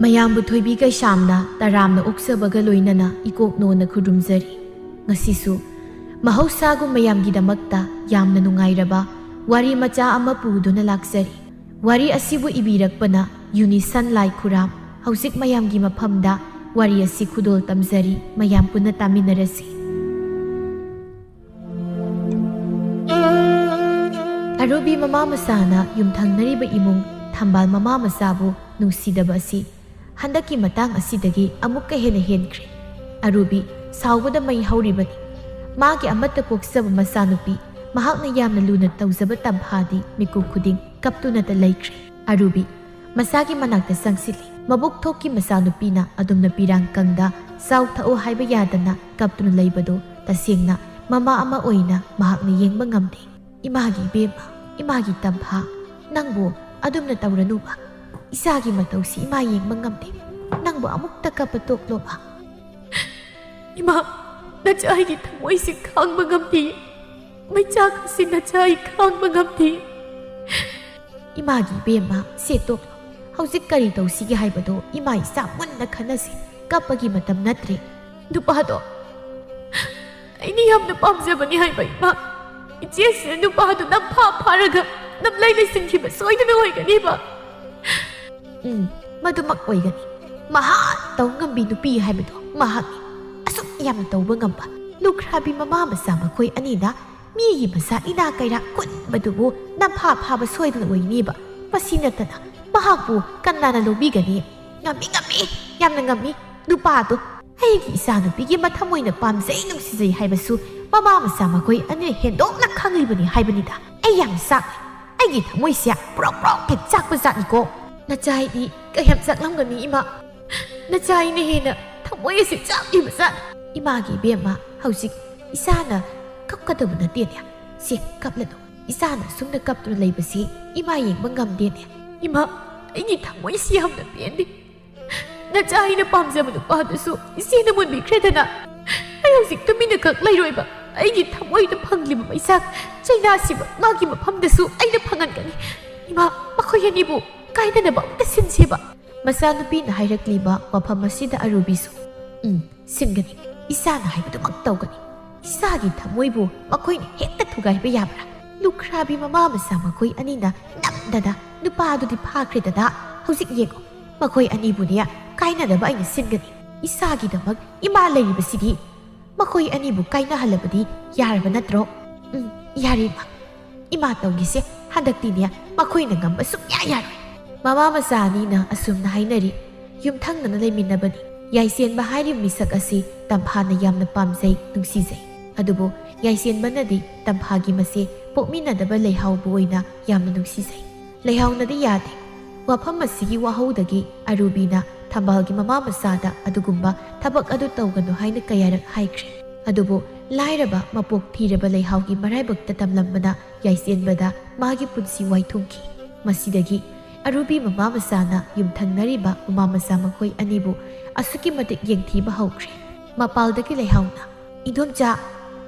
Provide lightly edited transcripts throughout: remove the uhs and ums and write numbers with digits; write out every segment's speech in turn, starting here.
ꯃꯌꯥꯝꯕꯨ ꯊꯣꯏꯕꯤ ꯀꯩꯁꯥꯝꯅ ꯇꯔꯥꯝꯅ ꯑꯣꯛꯆꯕꯒ ꯂꯣꯏꯅꯅ ꯏꯀꯣꯛꯅꯣꯅ ꯈꯨꯔꯨꯝꯖꯔꯤ꯫ ꯉꯁꯤꯁꯨ ꯃꯍꯧꯁꯥꯒꯨꯝ ꯃꯌꯥꯝꯒꯤꯗꯃꯛꯇ ꯌꯥꯝꯅ ꯅꯨꯡꯉꯥꯏꯔꯕ ꯋꯥꯔꯤ ꯃꯆꯥ ꯑꯃ ꯄꯨꯗꯨꯅ ꯂꯥꯛꯆꯔꯤ꯫ ꯋꯥꯔꯤ ꯑꯁꯤꯕꯨ ꯏꯕꯤꯔꯛꯄꯅ ꯌꯨꯅꯤꯁꯟ ꯂꯥꯏ ꯈꯨꯔꯥꯝ꯫ ꯍꯧꯖꯤꯛ ꯃꯌꯥꯝꯒꯤ ꯃꯐꯝꯗ ꯋꯥꯔꯤ ꯑꯁꯤ ꯈꯨꯗꯣꯜ ꯇꯝꯖꯔꯤ꯫ ꯃꯌꯥꯝ ꯄꯨꯟꯅ ꯇꯥꯃꯤꯟꯅꯔꯁꯤ꯫ ꯑꯔꯨꯕꯤ ꯃꯃꯥ ꯃꯆꯥꯅ ꯌꯨꯝꯊꯪꯅꯔꯤꯕ ꯏꯃꯨꯡ ꯊꯝꯕꯥꯜ ꯃꯃꯥ ꯃꯆꯥꯕꯨ ꯅꯨꯡꯁꯤꯗꯕ ꯑꯁꯤ ꯍꯟꯗꯛꯀꯤ ꯃꯇꯥꯡ ꯑꯁꯤꯗꯒꯤ ꯑꯃꯨꯛꯀ ꯍꯦꯟꯅ ꯍꯦꯟꯈ꯭ꯔꯦ꯫ ꯑꯔꯨꯕꯤ ꯁꯥꯎꯕꯗ ꯃꯩ ꯍꯧꯔꯤꯕꯅꯤ꯫ ꯃꯥꯒꯤ ꯑꯃꯠꯇ ꯄꯣꯛꯆꯕ ꯃꯆꯥꯅꯨꯄꯤ, ꯃꯍꯥꯛꯅ ꯌꯥꯝꯅ ꯂꯨꯅ ꯇꯧꯖꯕ ꯇꯝꯐꯥꯗꯤ ꯃꯤꯀꯨꯞ ꯈꯨꯗꯤꯡ ꯀꯞꯇꯨꯅꯇ ꯂꯩꯈ꯭ꯔꯦ꯫ ꯑꯔꯨꯕꯤ ꯃꯁꯥꯒꯤ ꯃꯅꯥꯛꯇ ꯆꯪꯁꯤꯜꯂꯤ꯫ ꯃꯕꯨꯛ ꯊꯣꯛꯀꯤ ꯃꯆꯥꯅꯨꯄꯤꯅ ꯑꯗꯨꯝꯅ ꯄꯤꯔꯥꯡꯀꯪꯗ ꯆꯥꯎ ꯊꯛꯎ ꯍꯥꯏꯕ ꯌꯥꯗꯅ ꯀꯞꯇꯨꯅ ꯂꯩꯕꯗꯨ ꯇꯁꯦꯡꯅ ꯃꯃꯥ ꯑꯃ ꯑꯣꯏꯅ ꯃꯍꯥꯛꯅ ꯌꯦꯡꯕ ꯉꯝꯗꯦ꯫ ꯏꯃꯥꯒꯤ ꯏꯕꯦꯝꯃ, ꯏꯃꯥꯒꯤ ꯇꯝꯐꯥ, ꯅꯪꯕꯨ ꯑꯗꯨꯝꯅ ꯇꯧꯔꯅꯨꯕ꯫ ꯏꯆꯥꯒꯤ ꯃꯇꯧꯁꯤ ꯏꯃꯥ ꯌꯦꯡꯕ ꯉꯝꯗꯦ꯫ ꯅꯪꯕꯨ ꯑꯃꯨꯛꯇ ꯀꯞꯄ ꯇꯣꯛꯂꯣꯕ꯫ ꯏꯃꯥ, ꯅꯆꯥ ꯑꯩꯒꯤ ꯊꯃꯣꯏꯁꯤ ꯈꯥꯡꯕ ꯉꯝꯗꯦ꯫ ꯃꯩꯆꯥꯛ ꯑꯁꯤ ꯅꯆꯥ ꯑꯩ ꯈꯥꯡꯕ ꯉꯝꯗꯦ꯫ ꯏꯃꯥꯒꯤ ꯏꯕꯦꯝꯃ, ꯁꯦ ꯇꯣꯛꯂꯣ꯫ ꯍꯧꯖꯤꯛ ꯀꯔꯤ ꯇꯧꯁꯤꯒꯦ ꯍꯥꯏꯕꯗꯣ ꯏꯃꯥ ꯏꯆꯥ ꯃꯨꯟꯅ ꯈꯟꯅꯁꯤ꯫ ꯀꯞꯄꯒꯤ ꯃꯇꯝ ꯅꯠꯇ꯭ꯔꯦ꯫ ꯅꯨꯄꯥꯗꯣ ꯑꯩꯅ ꯌꯥꯝꯅ ꯄꯥꯝꯖꯕꯅꯤ ꯍꯥꯏꯕ ꯏꯃꯥ꯫ ꯏꯆꯦꯁꯤꯅ ꯅꯨꯄꯥꯗꯣ ꯅꯝꯐꯥ ꯐꯥꯔꯒ ꯅꯝꯂꯩ ꯂꯩꯁꯤꯟꯈꯤꯕ ꯁꯣꯏꯗꯅ ꯑꯣꯏꯒꯅꯤꯕ꯫ ꯃꯗꯨꯃꯛ ꯑꯣꯏꯒꯅꯤ꯫ ꯃꯍꯥꯛ ꯇꯧ ꯉꯝꯕꯤ ꯅꯨꯄꯤ ꯍꯥꯏꯕꯗꯣ ꯃꯍꯥꯛꯅꯤ꯫ ꯑꯁꯨꯛ ꯌꯥꯝꯅ ꯇꯧꯕ ꯉꯝꯕ ꯂꯨꯈ꯭ꯔꯥꯕꯤ ꯃꯃꯥ ꯃꯆꯥ ꯃꯈꯣꯏ ꯑꯅꯤꯅ ꯃꯤꯒꯤ ꯃꯆꯥ ꯏꯅꯥ ꯀꯩꯔꯥꯛ ꯀꯨꯟꯕꯗꯨꯕꯨ ꯅꯝꯐꯥ ꯐꯥꯕ ꯁꯣꯏꯗꯅ ꯑꯣꯏꯒꯅꯤꯕ꯫ ꯃꯁꯤ ꯅꯠꯇꯅ ꯃꯍꯥꯛꯄꯨ ꯀꯅꯥꯅ ꯂꯧꯕꯤꯒꯅꯤ? ꯉꯝꯃꯤ, ꯌꯥꯝꯅ ꯉꯝꯃꯤ꯫ ꯅꯨꯄꯥꯗꯣ ꯑꯩꯒꯤ ꯏꯆꯥꯅꯨꯄꯤꯒꯤ ꯃꯊꯃꯣꯏꯅ ꯄꯥꯝꯖꯩ ꯅꯨꯡꯁꯤꯖꯩ ꯍꯥꯏꯕꯁꯨ ꯃꯃꯥ ꯃꯆꯥ ꯃꯈꯣꯏ ꯑꯅꯤꯅ ꯍꯦꯟꯗꯣꯛꯅ ꯈꯪꯂꯤꯕꯅꯤ ꯍꯥꯏꯕꯅꯤꯗ꯫ ꯑꯩ ꯌꯥꯝꯅ ꯆꯥꯛꯂꯦ꯫ ꯑꯩꯒꯤ ꯊꯃꯣꯏꯁꯦ ꯄ꯭ꯔꯣꯛ ꯍꯦꯛ ꯆꯥꯛꯄ ꯖꯥꯠꯅꯤꯀꯣ꯫ ꯅꯆꯥꯏꯗꯤ ꯀꯌꯥꯝ ꯆꯥꯛꯂꯝꯒꯅꯤ ꯏꯃꯥ? ꯅꯆꯥꯏꯅ ꯍꯦꯟꯅ ꯊꯃꯣꯏ ꯑꯁꯤ ꯆꯥꯛꯂꯤꯕ ꯖꯥꯠꯅꯤ꯫ ꯏꯃꯥꯒꯤ ꯏꯕꯦꯝꯃ, ꯍꯧꯖꯤꯛ ꯏꯆꯥꯅ ꯀꯞꯀꯗꯕ ꯅꯠꯇꯦꯅꯦ꯫ ꯁꯦ ꯀꯞꯂꯅꯨ꯫ ꯏꯆꯥꯅ ꯁꯨꯝꯅ ꯀꯞꯇꯨꯅ ꯂꯩꯕꯁꯤ ꯏꯃꯥ ꯌꯦꯡꯕ ꯉꯝꯗꯦꯅꯦ꯫ ꯏꯃꯥ, ꯑꯩꯒꯤ ꯊꯃꯣꯏꯁꯤ ꯌꯥꯝꯅ ꯄꯦꯟꯗꯦ꯫ ꯅꯆꯥ ꯑꯩꯅ ꯄꯥꯝꯖꯕ ꯅꯨꯄꯥꯗꯨꯁꯨ ꯏꯆꯦꯅ ꯃꯨꯟꯕꯤꯈ꯭ꯔꯦꯗꯅ꯫ ꯑꯩ ꯍꯧꯖꯤꯛ ꯇꯨꯃꯤꯟꯅ ꯈꯛ ꯂꯩꯔꯣꯏꯕ꯫ ꯑꯩꯒꯤ ꯊꯃꯣꯏꯗ ꯐꯪꯂꯤꯕ ꯃꯩꯁꯥꯛ ꯆꯩꯅꯥꯁꯤꯕ ꯃꯥꯒꯤ ꯃꯐꯝꯗꯁꯨ ꯑꯩꯅ ꯐꯪꯍꯟꯒꯅꯤ꯫ ꯏꯃꯥ, ꯃꯈꯣꯏ ꯑꯅꯤꯕꯨ ꯀꯥꯏꯅꯅꯕ ꯑꯃꯨꯛꯇ ꯁꯤꯟꯁꯦꯕ꯫ ꯃꯆꯥꯅꯨꯄꯤꯅ ꯍꯥꯏꯔꯛꯂꯤꯕ ꯋꯥꯐꯝ ꯑꯁꯤꯗ ꯑꯔꯨꯕꯤꯁꯨ ꯁꯤꯟꯒꯅꯤ꯫ ꯏꯆꯥꯅ ꯍꯥꯏꯕꯗꯨꯃꯛ ꯇꯧꯒꯅꯤ꯫ ꯏꯆꯥꯒꯤ ꯊꯃꯣꯏꯕꯨ ꯃꯈꯣꯏꯅ ꯍꯦꯛꯇ ꯊꯨꯒꯥꯏꯕ ꯌꯥꯕ꯭ꯔꯥ? ꯂꯨꯈ꯭ꯔꯥꯕꯤ ꯃꯃꯥ ꯃꯆꯥ ꯃꯈꯣꯏ ꯑꯅꯤꯅ ꯅꯝꯗꯅ ꯅꯨꯄꯥꯗꯨꯗꯤ ꯐꯥꯈ꯭ꯔꯦꯗꯅ꯫ ꯍꯧꯖꯤꯛ ꯌꯦꯡꯉꯣ, ꯃꯈꯣꯏ ꯑꯅꯤꯕꯨꯅꯦ ꯀꯥꯏꯅꯅꯕ ꯑꯩꯅ ꯁꯤꯟꯒꯅꯤ꯫ ꯏꯆꯥꯒꯤꯗꯃꯛ ꯏꯃꯥ ꯂꯩꯔꯤꯕꯁꯤꯗꯤ꯫ ꯃꯈꯣꯏ ꯑꯅꯤꯕꯨ ꯀꯥꯏꯅꯍꯜꯂꯕꯗꯤ ꯌꯥꯔꯕ ꯅꯠꯇ꯭ꯔꯣ? ꯌꯥꯔꯦ ꯏꯃꯥ꯫ ꯏꯃꯥ ꯇꯧꯒꯦꯁꯦ꯫ ꯍꯟꯗꯛꯇꯤꯅꯦ ꯃꯈꯣꯏꯅ ꯉꯝꯕ ꯁꯨꯛꯌꯥ ꯌꯥꯔꯣꯏ꯫ ꯃꯃꯥ ꯃꯆꯥ ꯑꯅꯤꯅ ꯑꯁꯨꯝꯅ ꯍꯥꯏꯅꯔꯤ꯫ ꯌꯨꯝꯊꯪꯅꯅ ꯂꯩꯃꯤꯟꯅꯕꯅꯤ꯫ ꯌꯥꯏꯁꯦꯟꯕ ꯍꯥꯏꯔꯤꯕ ꯃꯤꯁꯛ ꯑꯁꯤ ꯇꯝꯐꯥꯅ ꯌꯥꯝꯅ ꯄꯥꯝꯖꯩ, ꯅꯨꯡꯁꯤꯖꯩ꯫ ꯑꯗꯨꯕꯨ ꯌꯥꯏꯁꯦꯟꯕꯅꯗꯤ ꯇꯝꯐꯥꯒꯤ ꯃꯁꯦ ꯄꯣꯛꯃꯤꯟꯅꯗꯕ ꯂꯩꯍꯥꯎꯕꯨ ꯑꯣꯏꯅ ꯌꯥꯝꯅ ꯅꯨꯡꯁꯤꯖꯩ꯫ ꯂꯩꯍꯥꯎꯅꯗꯤ ꯌꯥꯗꯦ꯫ ꯋꯥꯐꯝ ꯑꯁꯤꯒꯤ ꯋꯥꯍꯧꯗꯒꯤ ꯑꯔꯨꯕꯤꯅ ꯊꯝꯕꯥꯜꯒꯤ ꯃꯃꯥ ꯃꯆꯥꯗ ꯑꯗꯨꯒꯨꯝꯕ ꯊꯕꯛ ꯑꯗꯨ ꯇꯧꯒꯅꯨ ꯍꯥꯏꯅ ꯀꯌꯥꯔꯛ ꯍꯥꯏꯈ꯭ꯔꯦ꯫ ꯑꯗꯨꯕꯨ ꯂꯥꯏꯔꯕ ꯃꯄꯣꯛ ꯊꯤꯔꯕ ꯂꯩꯍꯥꯎꯒꯤ ꯃꯔꯥꯏꯕꯛꯇ ꯇꯝꯂꯝꯕꯅ ꯌꯥꯏꯁꯦꯟꯕꯗ ꯃꯥꯒꯤ ꯄꯨꯟꯁꯤ ꯋꯥꯏꯊꯨꯡꯈꯤ꯫ ꯃꯁꯤꯗꯒꯤ ꯑꯔꯨꯕꯤ ꯃꯃꯥ ꯃꯆꯥꯅ ꯌꯨꯝꯊꯪꯅꯔꯤꯕ ꯃꯃꯥ ꯃꯆꯥ ꯃꯈꯣꯏ ꯑꯅꯤꯕꯨ ꯑꯁꯨꯛꯀꯤ ꯃꯇꯤꯛ ꯌꯦꯡꯊꯤꯕ ꯍꯧꯈ꯭ꯔꯦ꯫ ꯃꯄꯥꯜꯗꯒꯤ ꯂꯩꯍꯥꯎꯅ "ꯏꯟꯗꯣꯝꯆꯥ,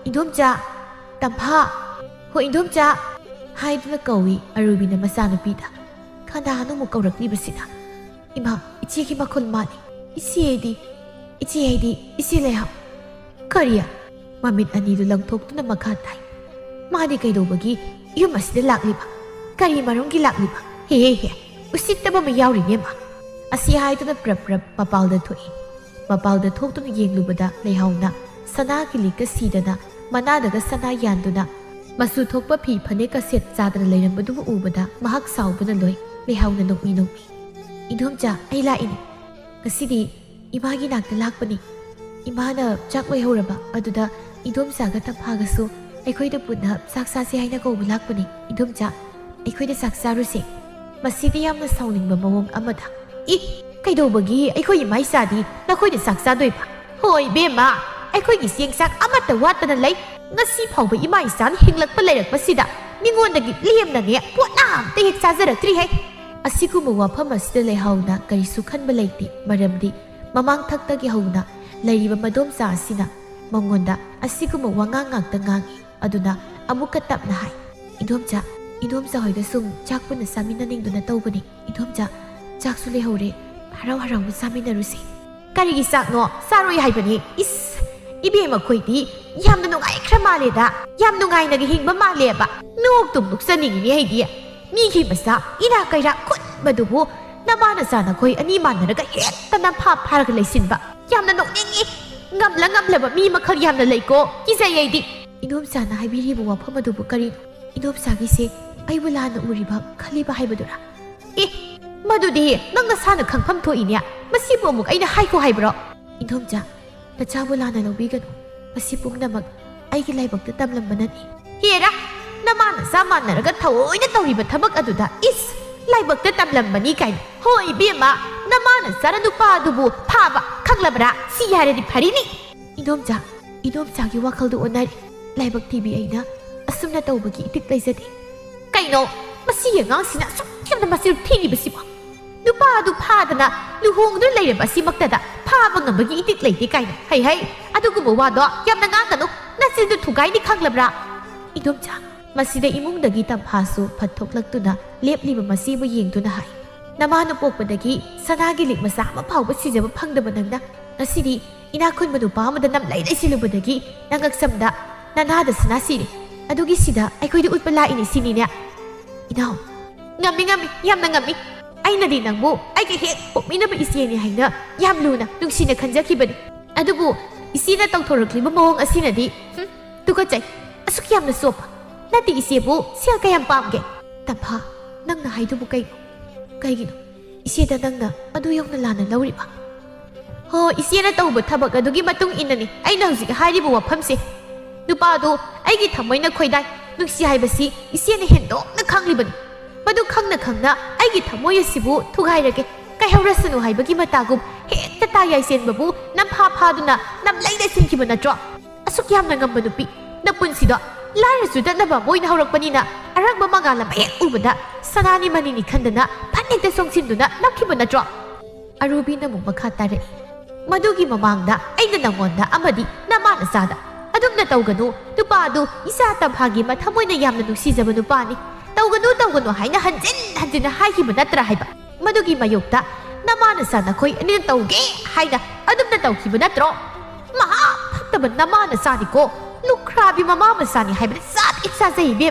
ꯏꯟꯗꯣꯝꯆꯥ, ꯇꯝꯐꯥ, ꯍꯣ ꯏꯟꯗꯣꯝꯆꯥ" ꯍꯥꯏꯗꯨꯅ ꯀꯧꯏ ꯑꯔꯨꯕꯤꯅ ꯃꯆꯥꯅꯨꯄꯤꯗ꯫ ꯀꯅꯥꯅꯣ ꯑꯃꯨꯛ ꯀꯧꯔꯛꯂꯤꯕꯁꯤꯅ? ꯏꯃꯥ, ꯏꯆꯦꯒꯤ ꯃꯈꯣꯜ ꯃꯥꯜꯂꯤ꯫ ꯏꯆꯦ ꯍꯥꯏꯗꯤ ꯏꯆꯦ ꯂꯩꯍꯥꯎ꯫ ꯀꯔꯤ? ꯃꯃꯤꯠ ꯑꯅꯤꯗꯨ ꯂꯪꯊꯣꯛꯇꯨꯅ ꯃꯈꯥ ꯇꯥꯏ꯫ ꯃꯥꯗꯤ ꯀꯩꯗꯧꯕꯒꯤ ꯌꯨꯝ ꯑꯁꯤꯗ ꯂꯥꯛꯂꯤꯕ? ꯀꯔꯤ ꯃꯔꯝꯒꯤ ꯂꯥꯛꯂꯤꯕ? ꯍꯦ, ꯎꯁꯤꯠꯇꯕ ꯑꯃ ꯌꯥꯎꯔꯤꯅꯦ ꯃꯥ꯫ ꯑꯁꯤ ꯍꯥꯏꯗꯨꯅ ꯄ꯭ꯔꯞ ꯃꯄꯥꯜꯗ ꯊꯣꯛꯏ꯫ ꯃꯄꯥꯜꯗ ꯊꯣꯛꯇꯨꯅ ꯌꯦꯡꯂꯨꯕꯗ ꯂꯩꯍꯥꯎꯅ ꯁꯅꯥꯒꯤ ꯂꯤꯛꯀ ꯁꯤꯗꯅ ꯃꯅꯥꯗꯒ ꯁꯅꯥ ꯌꯥꯟꯗꯨꯅ ꯃꯆꯨ ꯊꯣꯛꯄ ꯐꯤ ꯐꯅꯦꯛꯀ ꯁꯦꯠ ꯆꯥꯗꯅ ꯂꯩꯔꯝꯕꯗꯨꯕꯨ ꯎꯕꯗ ꯃꯍꯥꯛ ꯁꯥꯎꯕꯅ ꯂꯣꯏ꯫ ꯂꯩꯍꯥꯎꯅ ꯅꯣꯛꯃꯤ꯫ "ꯏꯟꯗꯣꯝꯆꯥ, ꯑꯩ ꯂꯥꯛꯏꯅꯤ꯫ ꯉꯁꯤꯗꯤ ꯏꯃꯥꯒꯤ ꯅꯥꯛꯇ ꯂꯥꯛꯄꯅꯤ꯫ ꯏꯃꯥꯅ ꯆꯥꯛ ꯂꯣꯏꯍꯧꯔꯕ ꯑꯗꯨꯗ ꯏꯟꯗꯣꯝꯆꯥꯒ ꯇꯝꯐꯥꯒꯁꯨ ꯑꯩꯈꯣꯏꯗ ꯄꯨꯟꯅ ꯆꯥꯛ ꯆꯥꯁꯦ ꯍꯥꯏꯅ ꯀꯧꯕ ꯂꯥꯛꯄꯅꯤ꯫ ꯏꯟꯗꯣꯝꯆꯥ, ꯑꯩꯈꯣꯏꯗ ꯆꯥꯛ ꯆꯥꯔꯨꯁꯦ." ꯃꯁꯤꯗꯤ ꯌꯥꯝꯅ ꯁꯥꯎꯅꯤꯡꯕ ꯃꯑꯣꯡ ꯑꯃꯗ "ꯀꯩꯗꯧꯕꯒꯤ ꯑꯩꯈꯣꯏ ꯏꯃꯥ ꯏꯆꯥꯗꯤ ꯅꯈꯣꯏꯗ ꯆꯥꯛ ꯆꯥꯗꯣꯏꯕ? ꯍꯣꯏ ꯏꯕꯦꯝꯃ, ꯑꯩꯈꯣꯏꯒꯤ ꯆꯦꯡ ꯆꯥꯛ ꯑꯃꯠꯇ ꯋꯥꯠꯇꯅ ꯂꯩ꯫ ꯉꯁꯤ ꯐꯥꯎꯕ ꯏꯃꯥ ꯏꯆꯥꯅ ꯍꯤꯡꯂꯛꯄ ꯂꯩꯔꯛꯄꯁꯤꯗ ꯃꯤꯉꯣꯟꯗꯒꯤ ꯂꯦꯝꯅꯅꯦ ꯄꯣꯠꯅ ꯑꯝꯇ ꯍꯦꯛ ꯆꯥꯖꯔꯛꯇ꯭ꯔꯤꯍꯦ." ꯑꯁꯤꯒꯨꯝꯕ ꯋꯥꯐꯝ ꯑꯁꯤꯗ ꯂꯩꯍꯥꯎꯅ ꯀꯔꯤꯁꯨ ꯈꯟꯕ ꯂꯩꯇꯦ꯫ ꯃꯔꯝꯗꯤ ꯃꯃꯥꯡ ꯊꯛꯇꯒꯤ ꯍꯧꯅ ꯂꯩꯔꯤꯕ ꯃꯗꯣꯝꯆꯥ ꯑꯁꯤꯅ ꯃꯉꯣꯟꯗ ꯑꯁꯤꯒꯨꯝꯕ ꯋꯥꯉꯥꯡ ꯉꯥꯛꯇ ꯉꯥꯡꯏ ꯑꯗꯨꯅ ꯑꯃꯨꯛꯀ ꯇꯞꯅ ꯍꯥꯏ ꯏꯗꯣꯝꯆꯥ ꯍꯣꯏꯒ ꯁꯨꯝ ꯆꯥꯛ ꯄꯨꯟꯅ ꯆꯥꯃꯤꯟꯅꯅꯤꯡꯗꯨꯅ ꯇꯧꯕꯅꯤ ꯏꯗꯣꯝꯆꯥ ꯆꯥꯛꯁꯨ ꯂꯩꯍꯧꯔꯦ ꯍꯔꯥꯎ ꯍꯔꯥꯎꯅ ꯆꯥꯃꯤꯟꯅꯔꯨꯁꯤ ꯀꯔꯤꯒꯤ ꯆꯥꯛꯅꯣ ꯆꯥꯔꯣꯏ ꯍꯥꯏꯕꯅꯤ ꯏꯁ 이베마 코이디 얌나 농아이 크라말레다 얌 농아이나게 힝바 말레바 노옥도 녹사닝이니 헤이디야 미기 마사 이라 까이라 굿바두부 나마나 사나 코이 아니 만나라가 했다나 파파라가 레신바 얌나 농닝이 ngamla ba mi makhal yamna leiko kisayedi inom sana haibiri bu wafam adubu kari inom sagi se ai wala na uriba khaliba haibadura madudi nangna sana khangpham thoinya masi bu muk aina haiko haibro inom ja na chabula na lobiganu masi pungnamak ai gi laibak ta tamlambanani hera namana samana raga thawoina tawriba thabak aduda is laibak ta tamlambani kain hoi bema namana saranu pa adubu phaba kanglabra si yaredi pharini idomjagi wakaldu onari laibak tibi aina asumna tawbagi itik laizade kaino masi yangang sina sukhyamna masir thini basiba nupa adu phadana luhongdu leireba simaktada phaba ngambagi itik leite kaina hai adugubo wado yamna nganganu nasildu thugai ni kanglabra idomja masida imungdagi tamphasu phathoklaktuna lepliba masibu yengduna hai namanu pokpadagi sanagi lik masa ma phawba sijaba phangdaba nangna nasidi ina khun madu pa amada nam lai silubadagi nangak samda nanada sanasiri adugi sida aikhoidi utpala ini sinine inaw ngami yamna ngami aina di nangbu aige he pokmina ba isieni haina yamluna nungsina khanjakibani adubu isina tawthorakliba mawong asinadi tukachai asuk yamna sopa nati isebu sel kayam pamge tapha nangna haidubu kaigino iseda nangna adu yongna lana lauriba ho isiena tawba thabak adugi matung inani aina hojik hairibu wafamse nupadu aigi thamoina khoidai nungsi haibasi isiena hendo na khanglibani madu khangna aigi thamoy asibu thugairage kaihorasanu haibagi matagum hekta tayai senbabu nampha phaduna nam laida sinkiba natro asuk yamna ngamba nupi napunsido lairasu danaba moina horakpanina arangba magala mayek ubada sanani manini khandana phanekta songsinduna nakhiba natro arubi namu makha tare madugi mamangda aina nangonda amadi namana sada adumna tawganu nupadu isa tamphagi mathamoina yamna nungsijaba nupani tawganu haina hanjin haikiba natra haiba madugi mayokta namana sana khoi ani tawge haina adumna tawkiba natro maha phattaba namana sani ko lukhrabi mama masani haibri sat iksa zeibe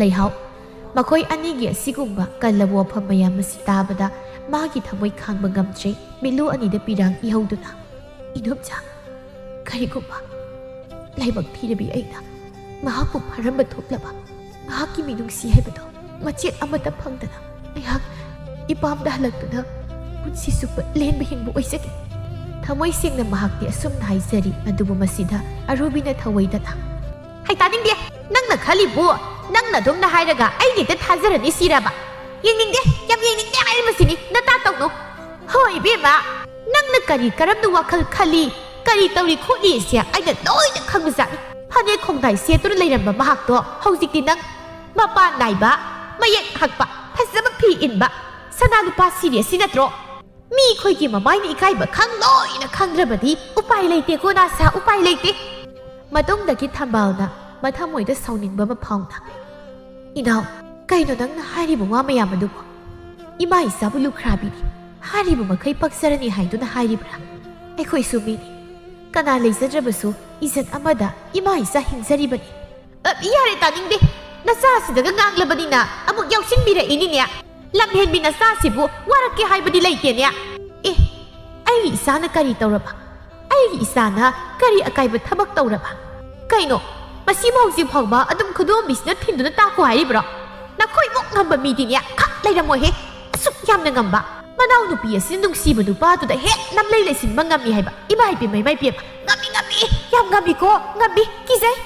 leihau makhoi anigi asigumba kalabu wafam mayam sitabada magi thamoi khangba ngamtre milu ani da pirang ihoduna idopja karigumba laibak thirabi aina mahapu pharamba thoplaba mahaki minungsi haibado machet amata phangdana aihak ipamda halaktuna punsi supa lenba hingbu oisaki thamoi singna mahakti asumna haizari adubu masida arubina thawaidana haitaning de nangna khalibu nangna domna hairaga aini da thazarani siraba yengingde yam yengingde ai masini nata tawno hoi bema nangna kari karamdu wakal khali kari tawri kholi sia aina loina khangzani phane khongdai se tur leiramba mahakto hojikti nang mapa naiba mayek hakpa phasaba phi inba sanalu pa serious sinatro mi khoigi mamai ni ikaiba khangloina khangrabadi upai leite ko na sa upai leite matongdagi thambalna mathamoida sauningba ma phawna inaw kaino nangna haribu wa mayam adu ima isabu lukhrabi haribu makai paksarani haiduna haribra aikhoi sumi kana leizadrabasu izat amada ima isa hinzaribani yare taningde nasa sidaga nganglabani na amuk yaushin bira ininya lamhen bina sa sibu warake haibadi leite nya ai isana kari tawraba ai isana kari akaiba thabak tawraba kaino masi mausi phawba adum khudom bisna thinduna ta ko hairibra nakhoi mok ngamba midinya khak leiramo he asuk yamna ngamba manau nupi asin nungsiba nupa tu da he nam lei lesin mangami haiba ibai pi mai pi ngami yam ngami ko ngami kizai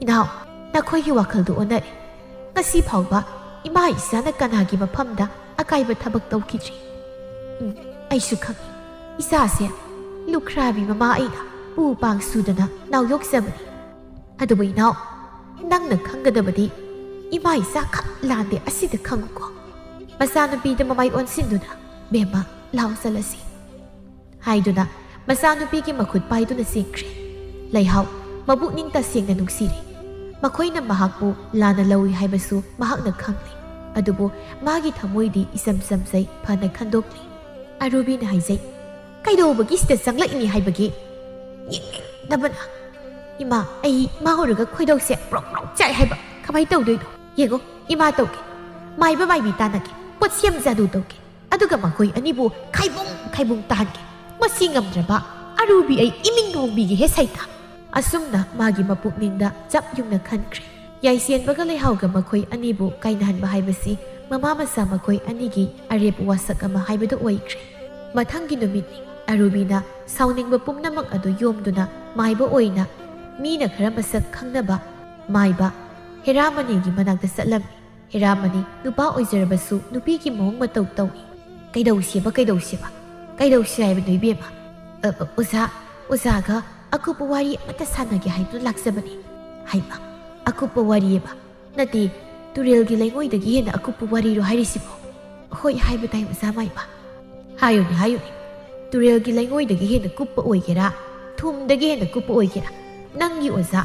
inaw nakhoi hi wakal du onari ngasi phawba ima isana kanagi maphamda akaiba thabak tawkidri aisu khangi isa se lukhrabi mama aina pu pang sudana naw yok sabani adubu inaw nangna khangadabadi ima isa khak lande asida khanguko masana pida mamai onsinduna bema law salasi haiduna masana pigi makhut paiduna sikre ꯂꯩꯍꯥꯎ ꯃꯕꯨꯛꯅꯤꯡ ꯇꯁꯦꯡꯅ ꯅꯨꯡꯁꯤꯔꯤ꯫ ꯃꯈꯣꯏꯅ ꯃꯍꯥꯛꯄꯨ ꯂꯥꯟꯅ ꯂꯧꯏ ꯍꯥꯏꯕꯁꯨ ꯃꯍꯥꯛꯅ ꯈꯪꯂꯤ꯫ ꯑꯗꯨꯕꯨ ꯃꯥꯒꯤ ꯊꯃꯣꯏꯗꯤ ꯏꯆꯝ ꯆꯝꯖꯩ ꯐꯅ ꯈꯟꯗꯣꯛꯂꯤ꯫ ꯑꯔꯨꯕꯤꯅ ꯍꯥꯏꯖꯩ, ꯀꯩꯗꯧꯕꯒꯤ ꯁꯤꯗ ꯆꯪꯂꯛꯏꯅꯤ ꯍꯥꯏꯕꯒꯤ? ꯌꯦꯡꯅꯤꯡꯗꯕꯅ ꯏꯃꯥ, ꯑꯩ ꯃꯥ ꯎꯔꯒ ꯈꯣꯏꯗꯧꯁꯦ ꯄ꯭ꯔꯣꯛ ꯄ꯭ꯔꯣꯛ ꯆꯥꯏ ꯍꯥꯏꯕ꯫ ꯀꯃꯥꯏ ꯇꯧꯗꯣꯏꯅꯣ? ꯌꯦꯡꯉꯣ, ꯏꯃꯥ ꯇꯧꯒꯦ, ꯃꯥꯏꯕ ꯃꯥꯏꯕꯤ ꯇꯥꯟꯅꯒꯦ, ꯄꯣꯠꯁꯦꯝ ꯖꯥꯗꯨ ꯇꯧꯒꯦ, ꯑꯗꯨꯒ ꯃꯈꯣꯏ ꯑꯅꯤꯕꯨ ꯈꯥꯏꯕꯨꯡ ꯈꯥꯏꯕꯨꯡ ꯇꯥꯍꯟꯒꯦ꯫ ꯃꯁꯤ ꯉꯝꯗ꯭ꯔꯕ ꯑꯔꯨꯕꯤ ꯑꯩ ꯏꯃꯤꯡ ꯍꯣꯡꯕꯤꯒꯦꯍꯦ ꯁꯩꯇ꯫ ꯑꯁꯨꯝꯅ ꯃꯥꯒꯤ ꯃꯄꯨꯛꯅꯤꯡꯗ ꯆꯞ ꯌꯨꯡꯅ ꯈꯟꯈ꯭ꯔꯦ꯫ ꯌꯥꯏꯁꯦꯟꯕꯒ ꯂꯩꯍꯥꯎꯒ ꯃꯈꯣꯏ ꯑꯅꯤꯕꯨ ꯀꯥꯏꯅꯍꯟꯕ ꯍꯥꯏꯕꯁꯤ ꯃꯃꯥ ꯃꯆꯥ ꯃꯈꯣꯏ ꯑꯅꯤꯒꯤ ꯑꯔꯦꯞ ꯋꯥꯁꯛ ꯑꯃ ꯍꯥꯏꯕꯗꯨ ꯑꯣꯏꯈ꯭ꯔꯦ꯫ ꯃꯊꯪꯒꯤ ꯅꯨꯃꯤꯠꯅꯤ꯫ ꯑꯔꯨꯕꯤꯅ ꯁꯥꯎꯅꯤꯡꯕ ꯄꯨꯝꯅꯃꯛ ꯑꯗꯨ ꯌꯣꯝꯗꯨꯅ ꯃꯥꯏꯕ ꯑꯣꯏꯅ ꯃꯤꯅ ꯈꯔ ꯃꯁꯛ ꯈꯪꯅꯕ ꯃꯥꯏꯕ ꯍꯦꯔꯥꯃꯅꯤꯒꯤ ꯃꯅꯥꯛꯇ ꯆꯠꯂꯝꯃꯤ꯫ ꯍꯦꯔꯥꯃꯅꯤ ꯅꯨꯄꯥ ꯑꯣꯏꯖꯔꯕꯁꯨ ꯅꯨꯄꯤꯒꯤ ꯃꯑꯣꯡ ꯃꯇꯧ ꯇꯧꯏ꯫ ꯀꯩꯗꯧꯁꯦꯕ ꯀꯩꯗꯧꯁꯦ ꯍꯥꯏꯕꯅꯣ ꯏꯕꯦꯝꯃ? ꯑꯣꯖꯥꯒ ꯑꯀꯨꯞꯄ ꯋꯥꯔꯤ ꯑꯃꯠꯇ ꯁꯥꯟꯅꯒꯦ ꯍꯥꯏꯗꯨꯅ ꯂꯥꯛꯆꯕꯅꯤ꯫ ꯍꯥꯏꯕ, ꯑꯀꯨꯞꯄ ꯋꯥꯔꯤꯑꯕ? ꯅꯠꯇꯦ, ꯇꯨꯔꯦꯜꯒꯤ ꯂꯩꯉꯣꯏꯗꯒꯤ ꯍꯦꯟꯅ ꯑꯀꯨꯞꯄ ꯋꯥꯔꯤꯔꯣ ꯍꯥꯏꯔꯤꯁꯤꯕꯣ? ꯍꯣꯏ ꯍꯥꯏꯕ ꯇꯥꯏ ꯑꯣꯖꯥ ꯃꯥꯏꯕ꯫ ꯍꯥꯏꯌꯨꯅꯦ, ꯇꯨꯔꯦꯜꯒꯤ ꯂꯩꯉꯣꯏꯗꯒꯤ ꯍꯦꯟꯅ ꯀꯨꯞꯄ ꯑꯣꯏꯒꯦꯔꯥ, ꯊꯨꯝꯗꯒꯤ ꯍꯦꯟꯅ ꯀꯨꯞꯄ ꯑꯣꯏꯒꯦꯔꯥ, ꯅꯪꯒꯤ ꯑꯣꯖꯥ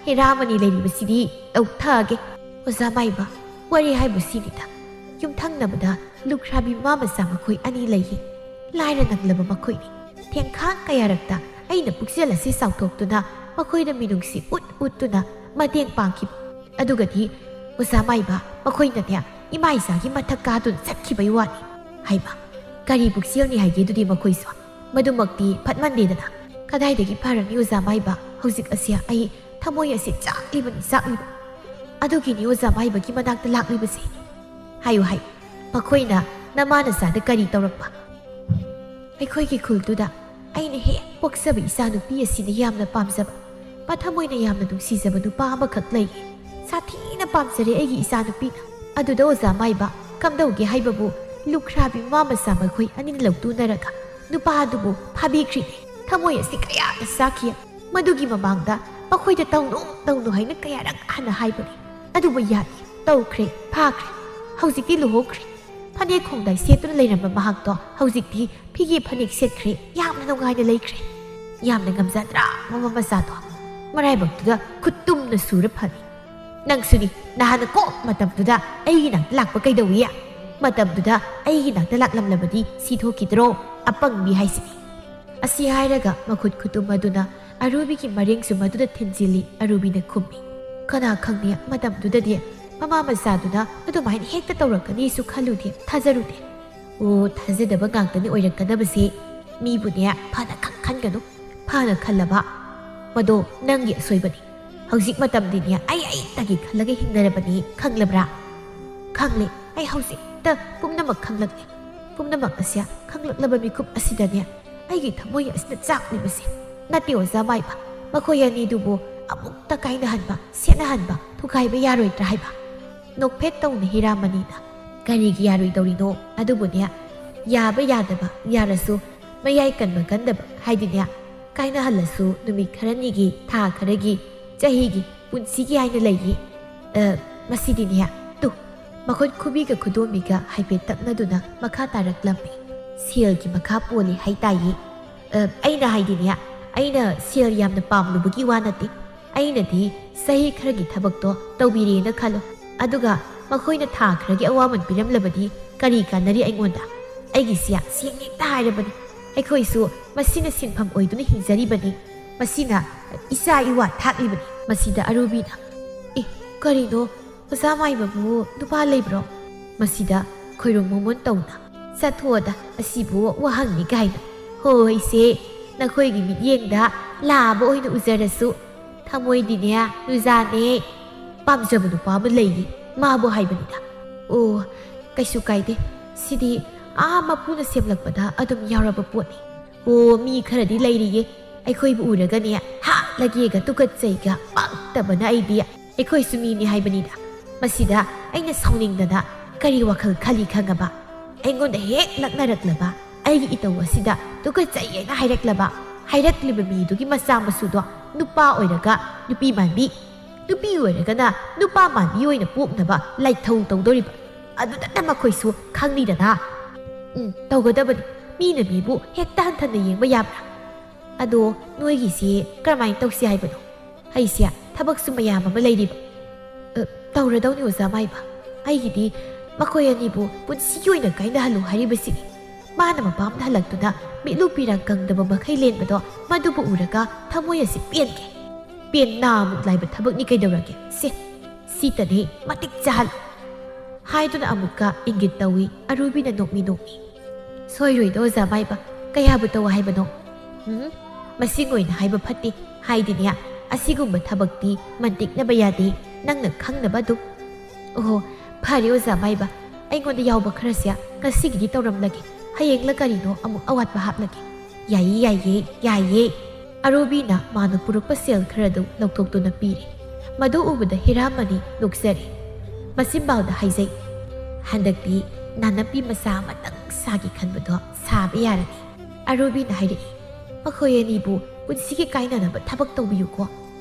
ꯍꯦꯔꯥꯃꯅꯤ ꯂꯩꯔꯤꯕꯁꯤꯗꯤ ꯇꯧꯊꯒꯦ꯫ ꯑꯣꯖꯥ ꯃꯥꯏꯕ, ꯋꯥꯔꯤ ꯍꯥꯏꯕꯨ ꯁꯤꯅꯤꯗ꯫ ꯌꯨꯝꯊꯪꯅꯕꯗ ꯂꯨꯈ꯭ꯔꯥꯕꯤ ꯃꯃꯥ ꯃꯆꯥ ꯃꯈꯣꯏ ꯑꯅꯤ ꯂꯩꯌꯦ꯫ ꯂꯥꯏꯔ ꯅꯪꯂꯕ ꯃꯈꯣꯏꯅꯤ꯫ ꯊꯦꯡꯈꯥꯡ ꯀꯌꯥꯔꯛꯇ ꯑꯩꯅ ꯄꯨꯛꯆꯦꯜ ꯑꯁꯤ ꯆꯥꯎꯊꯣꯛꯇꯨꯅ ꯃꯈꯣꯏꯗ ꯃꯤꯅꯨꯡꯁꯤ ꯎꯠꯇꯨꯅ ꯃꯇꯦꯡ ꯄꯥꯡꯈꯤꯕ꯫ ꯑꯗꯨꯒꯗꯤ ꯑꯣꯖꯥ ꯃꯥꯏꯕ, ꯃꯈꯣꯏꯅꯅꯦ ꯏꯃꯥ ꯏꯆꯥꯒꯤ ꯃꯊꯛ ꯀꯥꯗꯨꯅ ꯆꯠꯈꯤꯕꯩ ꯋꯥꯅꯤ꯫ ꯍꯥꯏꯕ, ꯀꯔꯤ ꯄꯨꯛꯆꯦꯜꯅꯤ ꯍꯥꯏꯒꯦ ꯑꯗꯨꯗꯤ ꯃꯈꯣꯏꯁꯨ? ꯃꯗꯨꯃꯛꯇꯤ ꯐꯠꯃꯟꯗꯦꯗꯅ꯫ ꯀꯗꯥꯏꯗꯒꯤ ꯐꯔꯅꯤ ꯑꯣꯖꯥ ꯃꯥꯏꯕ? ꯍꯧꯖꯤꯛ ꯑꯁꯤ ꯑꯩ ꯊꯃꯣꯏ ꯑꯁꯤ ꯆꯥꯛꯂꯤꯕꯅꯤ꯫ ꯑꯗꯨꯒꯤꯅꯤ ꯑꯣꯖꯥ ꯃꯥꯏꯕꯒꯤ ꯃꯅꯥꯛꯇ ꯂꯥꯛꯂꯤꯕꯁꯦ꯫ ꯍꯥꯏꯌꯨ, ꯃꯈꯣꯏꯅ ꯅꯃꯥ ꯅꯆꯥꯗ ꯀꯔꯤ ꯇꯧꯔꯛꯄ? ꯑꯩꯈꯣꯏꯒꯤ ꯈꯨꯜꯗꯨꯗ ꯑꯩꯅ ꯍꯦꯛ ꯄꯣꯛꯆꯕ ꯏꯆꯥꯅꯨꯄꯤ ꯑꯁꯤꯅ ꯌꯥꯝꯅ ꯄꯥꯝꯖꯕ, ꯃꯊꯃꯣꯏꯅ ꯌꯥꯝꯅ ꯅꯨꯡꯁꯤꯖꯕ ꯅꯨꯄꯥ ꯑꯃꯈꯛ ꯂꯩꯌꯦ꯫ ꯁꯥꯊꯤꯅ ꯄꯥꯝꯖꯔꯦ ꯑꯩꯒꯤ ꯏꯆꯥꯅꯨꯄꯤꯅ꯫ ꯑꯗꯨꯗ ꯑꯣꯖꯥ ꯃꯥꯏꯕ, ꯀꯝꯗꯧꯒꯦ ꯍꯥꯏꯕꯕꯨ ꯂꯨꯈ꯭ꯔꯥꯕꯤ ꯃꯃꯥ ꯃꯆꯥ ꯃꯈꯣꯏ ꯑꯅꯤꯅ ꯂꯧꯇꯨꯅꯔꯒ ꯅꯨꯄꯥ ꯑꯗꯨꯕꯨ ꯐꯥꯕꯤꯈ꯭ꯔꯤꯅꯤ꯫ ꯊꯃꯣꯏ ꯑꯁꯤ ꯀꯌꯥꯗ ꯆꯥꯈꯤ꯫ ꯃꯗꯨꯒꯤ ꯃꯃꯥꯡꯗ ꯃꯈꯣꯏꯗ ꯇꯧꯅꯨ ꯍꯥꯏꯅ ꯀꯌꯥꯔꯛ ꯍꯟꯅ ꯍꯥꯏꯕꯅꯤ꯫ ꯑꯗꯨꯕꯨ ꯌꯥꯗꯦ, ꯇꯧꯈ꯭ꯔꯦ, ꯐꯥꯈ꯭ꯔꯦ꯫ ꯍꯧꯖꯤꯛꯇꯤ ꯂꯨꯍꯣꯡꯈ꯭ꯔꯦ꯫ ꯐꯅꯦꯛ ꯈꯣꯡꯗꯥꯏ ꯁꯦꯠꯇꯨꯅ ꯂꯩꯔꯝꯕ ꯃꯍꯥꯛꯇꯣ ꯍꯧꯖꯤꯛꯇꯤ ꯐꯤꯒꯦ ꯐꯅꯦꯛ ꯁꯦꯠꯈ꯭ꯔꯦ꯫ ꯌꯥꯝꯅ ꯅꯨꯡꯉꯥꯏꯅ ꯂꯩꯈ꯭ꯔꯦ꯫ ꯌꯥꯝꯅ ꯉꯝꯖꯗ꯭ꯔꯥ ꯃꯃꯥ ꯃꯆꯥꯗꯣ? ꯃꯔꯥꯏꯕꯛꯇꯨꯗ ꯈꯨꯠꯇꯨꯝꯅ ꯁꯨꯔ ꯐꯅꯤ꯫ ꯅꯪꯁꯨꯅꯤ, ꯅꯍꯥꯟꯅ ꯀꯣꯛ ꯃꯇꯝꯗꯨꯗ ꯑꯩꯒꯤ ꯅꯥꯛꯇ ꯂꯥꯛꯄ ꯀꯩꯗꯧꯏ? ꯃꯇꯝꯗꯨꯗ ꯑꯩꯒꯤ ꯅꯥꯛꯇ ꯂꯥꯛꯂꯝꯂꯕꯗꯤ ꯁꯤꯊꯣꯛꯈꯤꯗ꯭ꯔꯣ? ꯑꯄꯪꯕꯤ ꯍꯥꯏꯁꯤꯅꯤ꯫ ꯑꯁꯤ ꯍꯥꯏꯔꯒ ꯃꯈꯨꯠ ꯈꯨꯇꯨꯝ ꯑꯗꯨꯅ ꯑꯔꯨꯕꯤꯒꯤ ꯃꯔꯦꯡꯁꯨ ꯃꯗꯨꯗ ꯊꯤꯟꯖꯤꯜꯂꯤ꯫ ꯑꯔꯨꯕꯤꯅ ꯈꯨꯝꯃꯤ, ꯀꯅꯥ ꯈꯪꯅꯤ ꯃꯇꯝꯗꯨꯗꯗꯤ ꯃꯃꯥ ꯃꯆꯥꯗꯨꯅ ꯑꯗꯨꯃꯥꯏꯅ ꯍꯦꯛꯇ ꯇꯧꯔꯛꯀꯅꯤꯁꯨ ꯈꯜꯂꯨꯗꯦ, ꯊꯥꯖꯔꯨꯗꯦ꯫ ꯑꯣ, ꯊꯥꯖꯗꯕ ꯉꯥꯛꯇꯅꯤ ꯑꯣꯏꯔꯛꯀꯗꯕꯁꯦ꯫ ꯃꯤꯕꯨꯅꯦ ꯐꯅ ꯈꯟꯒꯅꯨ꯫ ꯐꯅ ꯈꯜꯂꯕ ꯃꯗꯣ ꯅꯪꯒꯤ ꯑꯁꯣꯏꯕꯅꯤ꯫ ꯍꯧꯖꯤꯛ ꯃꯇꯝꯗꯤꯅꯦ ꯑꯩꯇꯒꯤ ꯈꯜꯂꯒ ꯍꯤꯡꯅꯔꯕꯅꯤ, ꯈꯪꯂꯕ꯭ꯔꯥ? ꯈꯪꯂꯦ, ꯑꯩ ꯍꯧꯖꯤꯛꯇ ꯄꯨꯝꯅꯃꯛ ꯈꯪꯂꯛꯂꯦ꯫ ꯄꯨꯝꯅꯃꯛ ꯑꯁꯤ ꯈꯪꯂꯛꯂꯕ ꯃꯤꯀꯨꯞ ꯑꯁꯤꯗꯅꯦ ꯑꯩꯒꯤ ꯊꯃꯣꯏ ꯑꯁꯤꯅ ꯆꯥꯛꯂꯤꯕꯁꯦ꯫ ꯅꯠꯇꯦ ꯑꯣꯖꯥ ꯃꯥꯏꯕ, ꯃꯈꯣꯏ ꯑꯅꯤꯗꯨꯕꯨ ꯑꯃꯨꯛꯇ ꯀꯥꯏꯅꯍꯟꯕ, ꯁꯦꯠꯅꯍꯟꯕ, ꯊꯨꯒꯥꯏꯕ ꯌꯥꯔꯣꯏꯗ꯭ꯔꯥ ꯍꯥꯏꯕ? ꯅꯣꯛꯐꯦꯠ ꯇꯧꯅ ꯍꯤꯔꯥꯃꯅꯤꯅ, ꯀꯔꯤꯒꯤ ꯌꯥꯔꯣꯏꯗꯧꯔꯤꯅꯣ? ꯑꯗꯨꯕꯨꯅꯦ ꯌꯥꯕ ꯌꯥꯗꯕ ꯌꯥꯔꯁꯨ ꯃꯌꯥꯏ ꯀꯟꯕ ꯀꯟꯗꯕ ꯍꯥꯏꯗꯤꯅꯦ ꯀꯥꯏꯅꯍꯜꯂꯁꯨ ꯅꯨꯃꯤꯠ ꯈꯔꯅꯤꯒꯤ, ꯊꯥ ꯈꯔꯒꯤ, ꯆꯍꯤꯒꯤ, ꯄꯨꯟꯁꯤꯒꯤ ꯍꯥꯏꯅ ꯂꯩꯌꯦ꯫ ꯃꯁꯤꯗꯤꯅꯦ ꯃꯈꯨꯠ ꯈꯨꯕꯤꯒ ꯈꯨꯗꯣꯝꯕꯤꯒ ꯍꯥꯏꯐꯦꯠ ꯇꯛꯅꯗꯨꯅ ꯃꯈꯥ ꯇꯥꯔꯛꯂꯝꯃꯤ꯫ ꯁꯦꯜꯒꯤ ꯃꯈꯥ ꯄꯣꯜꯂꯤ ꯍꯥꯏꯇꯥꯏꯌꯦ꯫ ꯑꯩꯅ ꯍꯥꯏꯗꯤꯅꯦ, ꯑꯩꯅ ꯁꯦꯜ ꯌꯥꯝꯅ ꯄꯥꯝꯂꯨꯕꯒꯤ ꯋꯥ ꯅꯠꯇꯦ꯫ ꯑꯩꯅꯗꯤ ꯆꯍꯤ ꯈꯔꯒꯤ ꯊꯕꯛꯇꯣ ꯇꯧꯕꯤꯔꯦꯅ ꯈꯜꯂꯣ, ꯑꯗꯨꯒ ꯃꯈꯣꯏꯅ ꯊꯥ ꯈꯔꯒꯤ ꯑꯋꯥꯃꯟ ꯄꯤꯔꯝꯂꯕꯗꯤ ꯀꯔꯤ ꯀꯥꯟꯅꯔꯤ ꯑꯩꯉꯣꯟꯗ? ꯑꯩꯒꯤꯁꯦ ꯁꯦꯡꯅ ꯍꯦꯛꯇ ꯍꯥꯏꯔꯕꯅꯤ꯫ ꯑꯩꯈꯣꯏꯁꯨ ꯃꯁꯤꯅ ꯁꯤꯟꯐꯝ ꯑꯣꯏꯗꯨꯅ ꯍꯤꯡꯖꯔꯤꯕꯅꯤ꯫ ꯃꯁꯤꯅ ꯏꯆꯥ ꯏꯋꯥ ꯊꯥꯛꯂꯤꯕꯅꯤ꯫ ꯃꯁꯤꯗ ꯑꯔꯨꯕꯤꯅ, ꯀꯔꯤꯅꯣ ꯑꯣꯖꯥ ꯃꯥꯏꯕꯕꯨ ꯅꯨꯄꯥ ꯂꯩꯕ꯭ꯔꯣ? ꯃꯁꯤꯗ ꯈꯣꯏꯔꯣꯡ ꯃꯣꯃꯣꯟ ꯇꯧꯅ, ꯆꯠꯊꯣꯛꯑꯗ ꯑꯁꯤꯕꯨ ꯋꯥꯍꯪꯅꯤ ꯀꯥꯏꯅ꯫ ꯍꯣꯏꯁꯦ, ꯅꯈꯣꯏꯒꯤ ꯃꯤꯠꯌꯦꯡꯗ ꯂꯥꯕ ꯑꯣꯏꯅ ꯎꯖꯔꯁꯨ ꯊꯃꯣꯏꯗꯤꯅꯦ ꯅꯨꯖꯥꯅꯦ꯫ ꯄꯥꯝꯖꯕ ꯅꯨꯄꯥ ꯑꯃ ꯂꯩꯌꯦ, ꯃꯥꯕꯨ ꯍꯥꯏꯕꯅꯤꯗ꯫ ꯑꯣ, ꯀꯩꯁꯨ ꯀꯥꯏꯗꯦ꯫ ꯁꯤꯗꯤ ꯃꯄꯨꯅ ꯁꯦꯝꯂꯛꯄꯗ ꯑꯗꯨꯝ ꯌꯥꯎꯔꯕ ꯄꯣꯠꯅꯤ꯫ ꯑꯣ, ꯃꯤ ꯈꯔꯗꯤ ꯂꯩꯔꯤꯌꯦ, ꯑꯩꯈꯣꯏꯕꯨ ꯎꯔꯒꯅꯦ ꯍꯥꯠꯂꯒꯦꯒ ꯇꯨꯀꯠꯆꯩꯒ ꯄꯥꯛꯇꯕꯅ ꯑꯩꯗꯤ ꯑꯩꯈꯣꯏꯁꯨ ꯃꯤꯅꯤ ꯍꯥꯏꯕꯅꯤꯗ꯫ ꯃꯁꯤꯗ ꯑꯩꯅ ꯁꯥꯎꯅꯤꯡꯗꯅ ꯀꯔꯤ ꯋꯥꯈꯜ ꯈꯜꯂꯤ ꯈꯪꯉꯕ? ꯑꯩꯉꯣꯟꯗ ꯍꯦꯛ ꯂꯛꯅꯔꯛꯂꯕ, ꯑꯩꯒꯤ ꯏꯇꯧ ꯑꯁꯤꯗ ꯇꯨꯀꯠꯆꯩꯌꯦꯅ ꯍꯥꯏꯔꯛꯂꯤꯕ ꯃꯤꯗꯨꯒꯤ ꯃꯆꯥ ꯃꯁꯨꯗꯣ ꯅꯨꯄꯥ ꯑꯣꯏꯔꯒ ꯅꯨꯄꯤ ꯃꯥꯟꯕꯤ, ꯅꯨꯄꯤ ꯑꯣꯏꯔꯒꯅ ꯅꯨꯄꯥ ꯃꯥꯟꯕꯤ ꯑꯣꯏꯅ ꯄꯣꯛꯅꯕ ꯂꯥꯏꯊꯧ ꯇꯧꯗꯣꯔꯤꯕ꯫ ꯑꯗꯨꯗꯇ ꯃꯈꯣꯏꯁꯨ ꯈꯪꯂꯤꯗꯅ꯫ ꯇꯧꯒꯗꯕꯅꯤ꯫ ꯃꯤꯅ ꯃꯤꯕꯨ ꯍꯦꯛꯇ ꯍꯟꯊꯅ ꯌꯦꯡꯕ ꯌꯥꯕ꯭ꯔꯥ? ꯑꯗꯣ ꯅꯣꯏꯒꯤꯁꯤ ꯀꯔꯝꯍꯥꯏꯅ ꯇꯧꯁꯤ ꯍꯥꯏꯕꯅꯣ? ꯑꯩꯁꯦ ꯊꯕꯛꯁꯨ ꯃꯌꯥꯝ ꯑꯃ ꯂꯩꯔꯤꯕ. ꯇꯧꯔꯗꯧꯅꯤ ꯑꯣꯖꯥ ꯃꯥꯏꯕ. ꯑꯩꯒꯤꯗꯤ ꯃꯈꯣꯏ ꯑꯅꯤꯕꯨ ꯄꯨꯟꯁꯤꯒꯤ ꯑꯣꯏꯅ ꯀꯥꯏꯅꯍꯜꯂꯨ ꯍꯥꯏꯔꯤꯕꯁꯤꯅꯤ. ꯃꯥꯅ ꯃꯄꯥꯝꯗ ꯍꯜꯂꯛꯇꯨꯅ ꯃꯤꯠꯂꯨ ꯄꯤꯔꯥꯡ ꯀꯪꯗꯕ ꯃꯈꯩ ꯂꯦꯟꯕꯗꯣ ꯃꯗꯨꯕꯨ ꯎꯔꯒ ꯊꯃꯣꯏ ꯑꯁꯤ ꯄꯦꯟꯒꯦ. ꯄꯦꯟꯅꯥꯃꯨꯛ ꯂꯥꯏꯕ ꯊꯕꯛꯅꯤ ꯀꯩꯗꯧꯔꯒꯦ? ꯁꯤꯇꯅꯤ ꯃꯇꯤꯛ ꯆꯥꯍꯜꯂꯨ ꯍꯥꯏꯗꯨꯅ ꯑꯃꯨꯛꯀ ꯏꯪꯒꯤꯠ ꯇꯧꯏ ꯑꯔꯨꯕꯤꯅ ꯅꯣꯛꯃꯤ ꯅꯣꯛꯃꯤ. ꯁꯣꯏꯔꯣꯏꯗ ꯑꯣꯖꯥ ꯃꯥꯏꯕ, ꯀꯌꯥꯕꯨ ꯇꯧ ꯍꯥꯏꯕꯅꯣ? ꯃꯁꯤꯡ ꯑꯣꯏꯅ ꯍꯥꯏꯕ ꯐꯠꯇꯦ. ꯍꯥꯏꯗꯤꯅꯦ, ꯑꯁꯤꯒꯨꯝꯕ ꯊꯕꯛꯇꯤ ꯃꯟꯇꯤꯛꯅꯕ ꯌꯥꯗꯦ. ꯅꯪꯅ ꯈꯪꯅꯕ ꯑꯗꯨꯝ. ꯑꯣꯍꯣ, ꯐꯔꯦ ꯑꯣꯖꯥ ꯃꯥꯏꯕ. ꯑꯩꯉꯣꯟꯗ ꯌꯥꯎꯕ ꯈꯔꯁꯦ ꯉꯁꯤꯒꯤꯗꯤ ꯇꯧꯔꯝꯂꯒꯦ. ꯍꯌꯦꯡꯂ ꯀꯔꯤꯅꯣ ꯑꯃꯨꯛ ꯑꯋꯥꯠꯄ ꯍꯥꯞꯂꯒꯦ. ꯌꯥꯏꯌꯦ. ꯑꯔꯨꯕꯤꯅ ꯃꯥꯅ ꯄꯨꯔꯛꯄ ꯁꯦꯜ ꯈꯔꯗꯨ ꯂꯧꯊꯣꯛꯇꯨꯅ ꯄꯤꯔꯦ. ꯃꯗꯨ ꯎꯕꯗ ꯍꯤꯔꯥꯃꯅꯤ ꯅꯣꯛꯆꯔꯦ. ꯃꯆꯤꯟꯕꯥꯜꯗ ꯍꯥꯏꯖꯩ, ꯍꯟꯗꯛꯇꯤ ꯅꯥꯅꯞꯄꯤ ꯃꯆꯥ ꯑꯃꯇꯪ ꯁꯥꯒꯦ ꯈꯟꯕꯗꯣ ꯁꯥꯕ ꯌꯥꯔꯅꯤ. ꯑꯔꯨꯕꯤꯅ ꯍꯥꯏꯔꯛꯏ, ꯃꯈꯣꯏ ꯑꯅꯤꯕꯨ ꯄꯨꯟꯁꯤꯒꯤ ꯀꯥꯏꯅꯅꯕ ꯊꯕꯛ ꯇꯧꯕꯤꯌꯨꯀꯣ.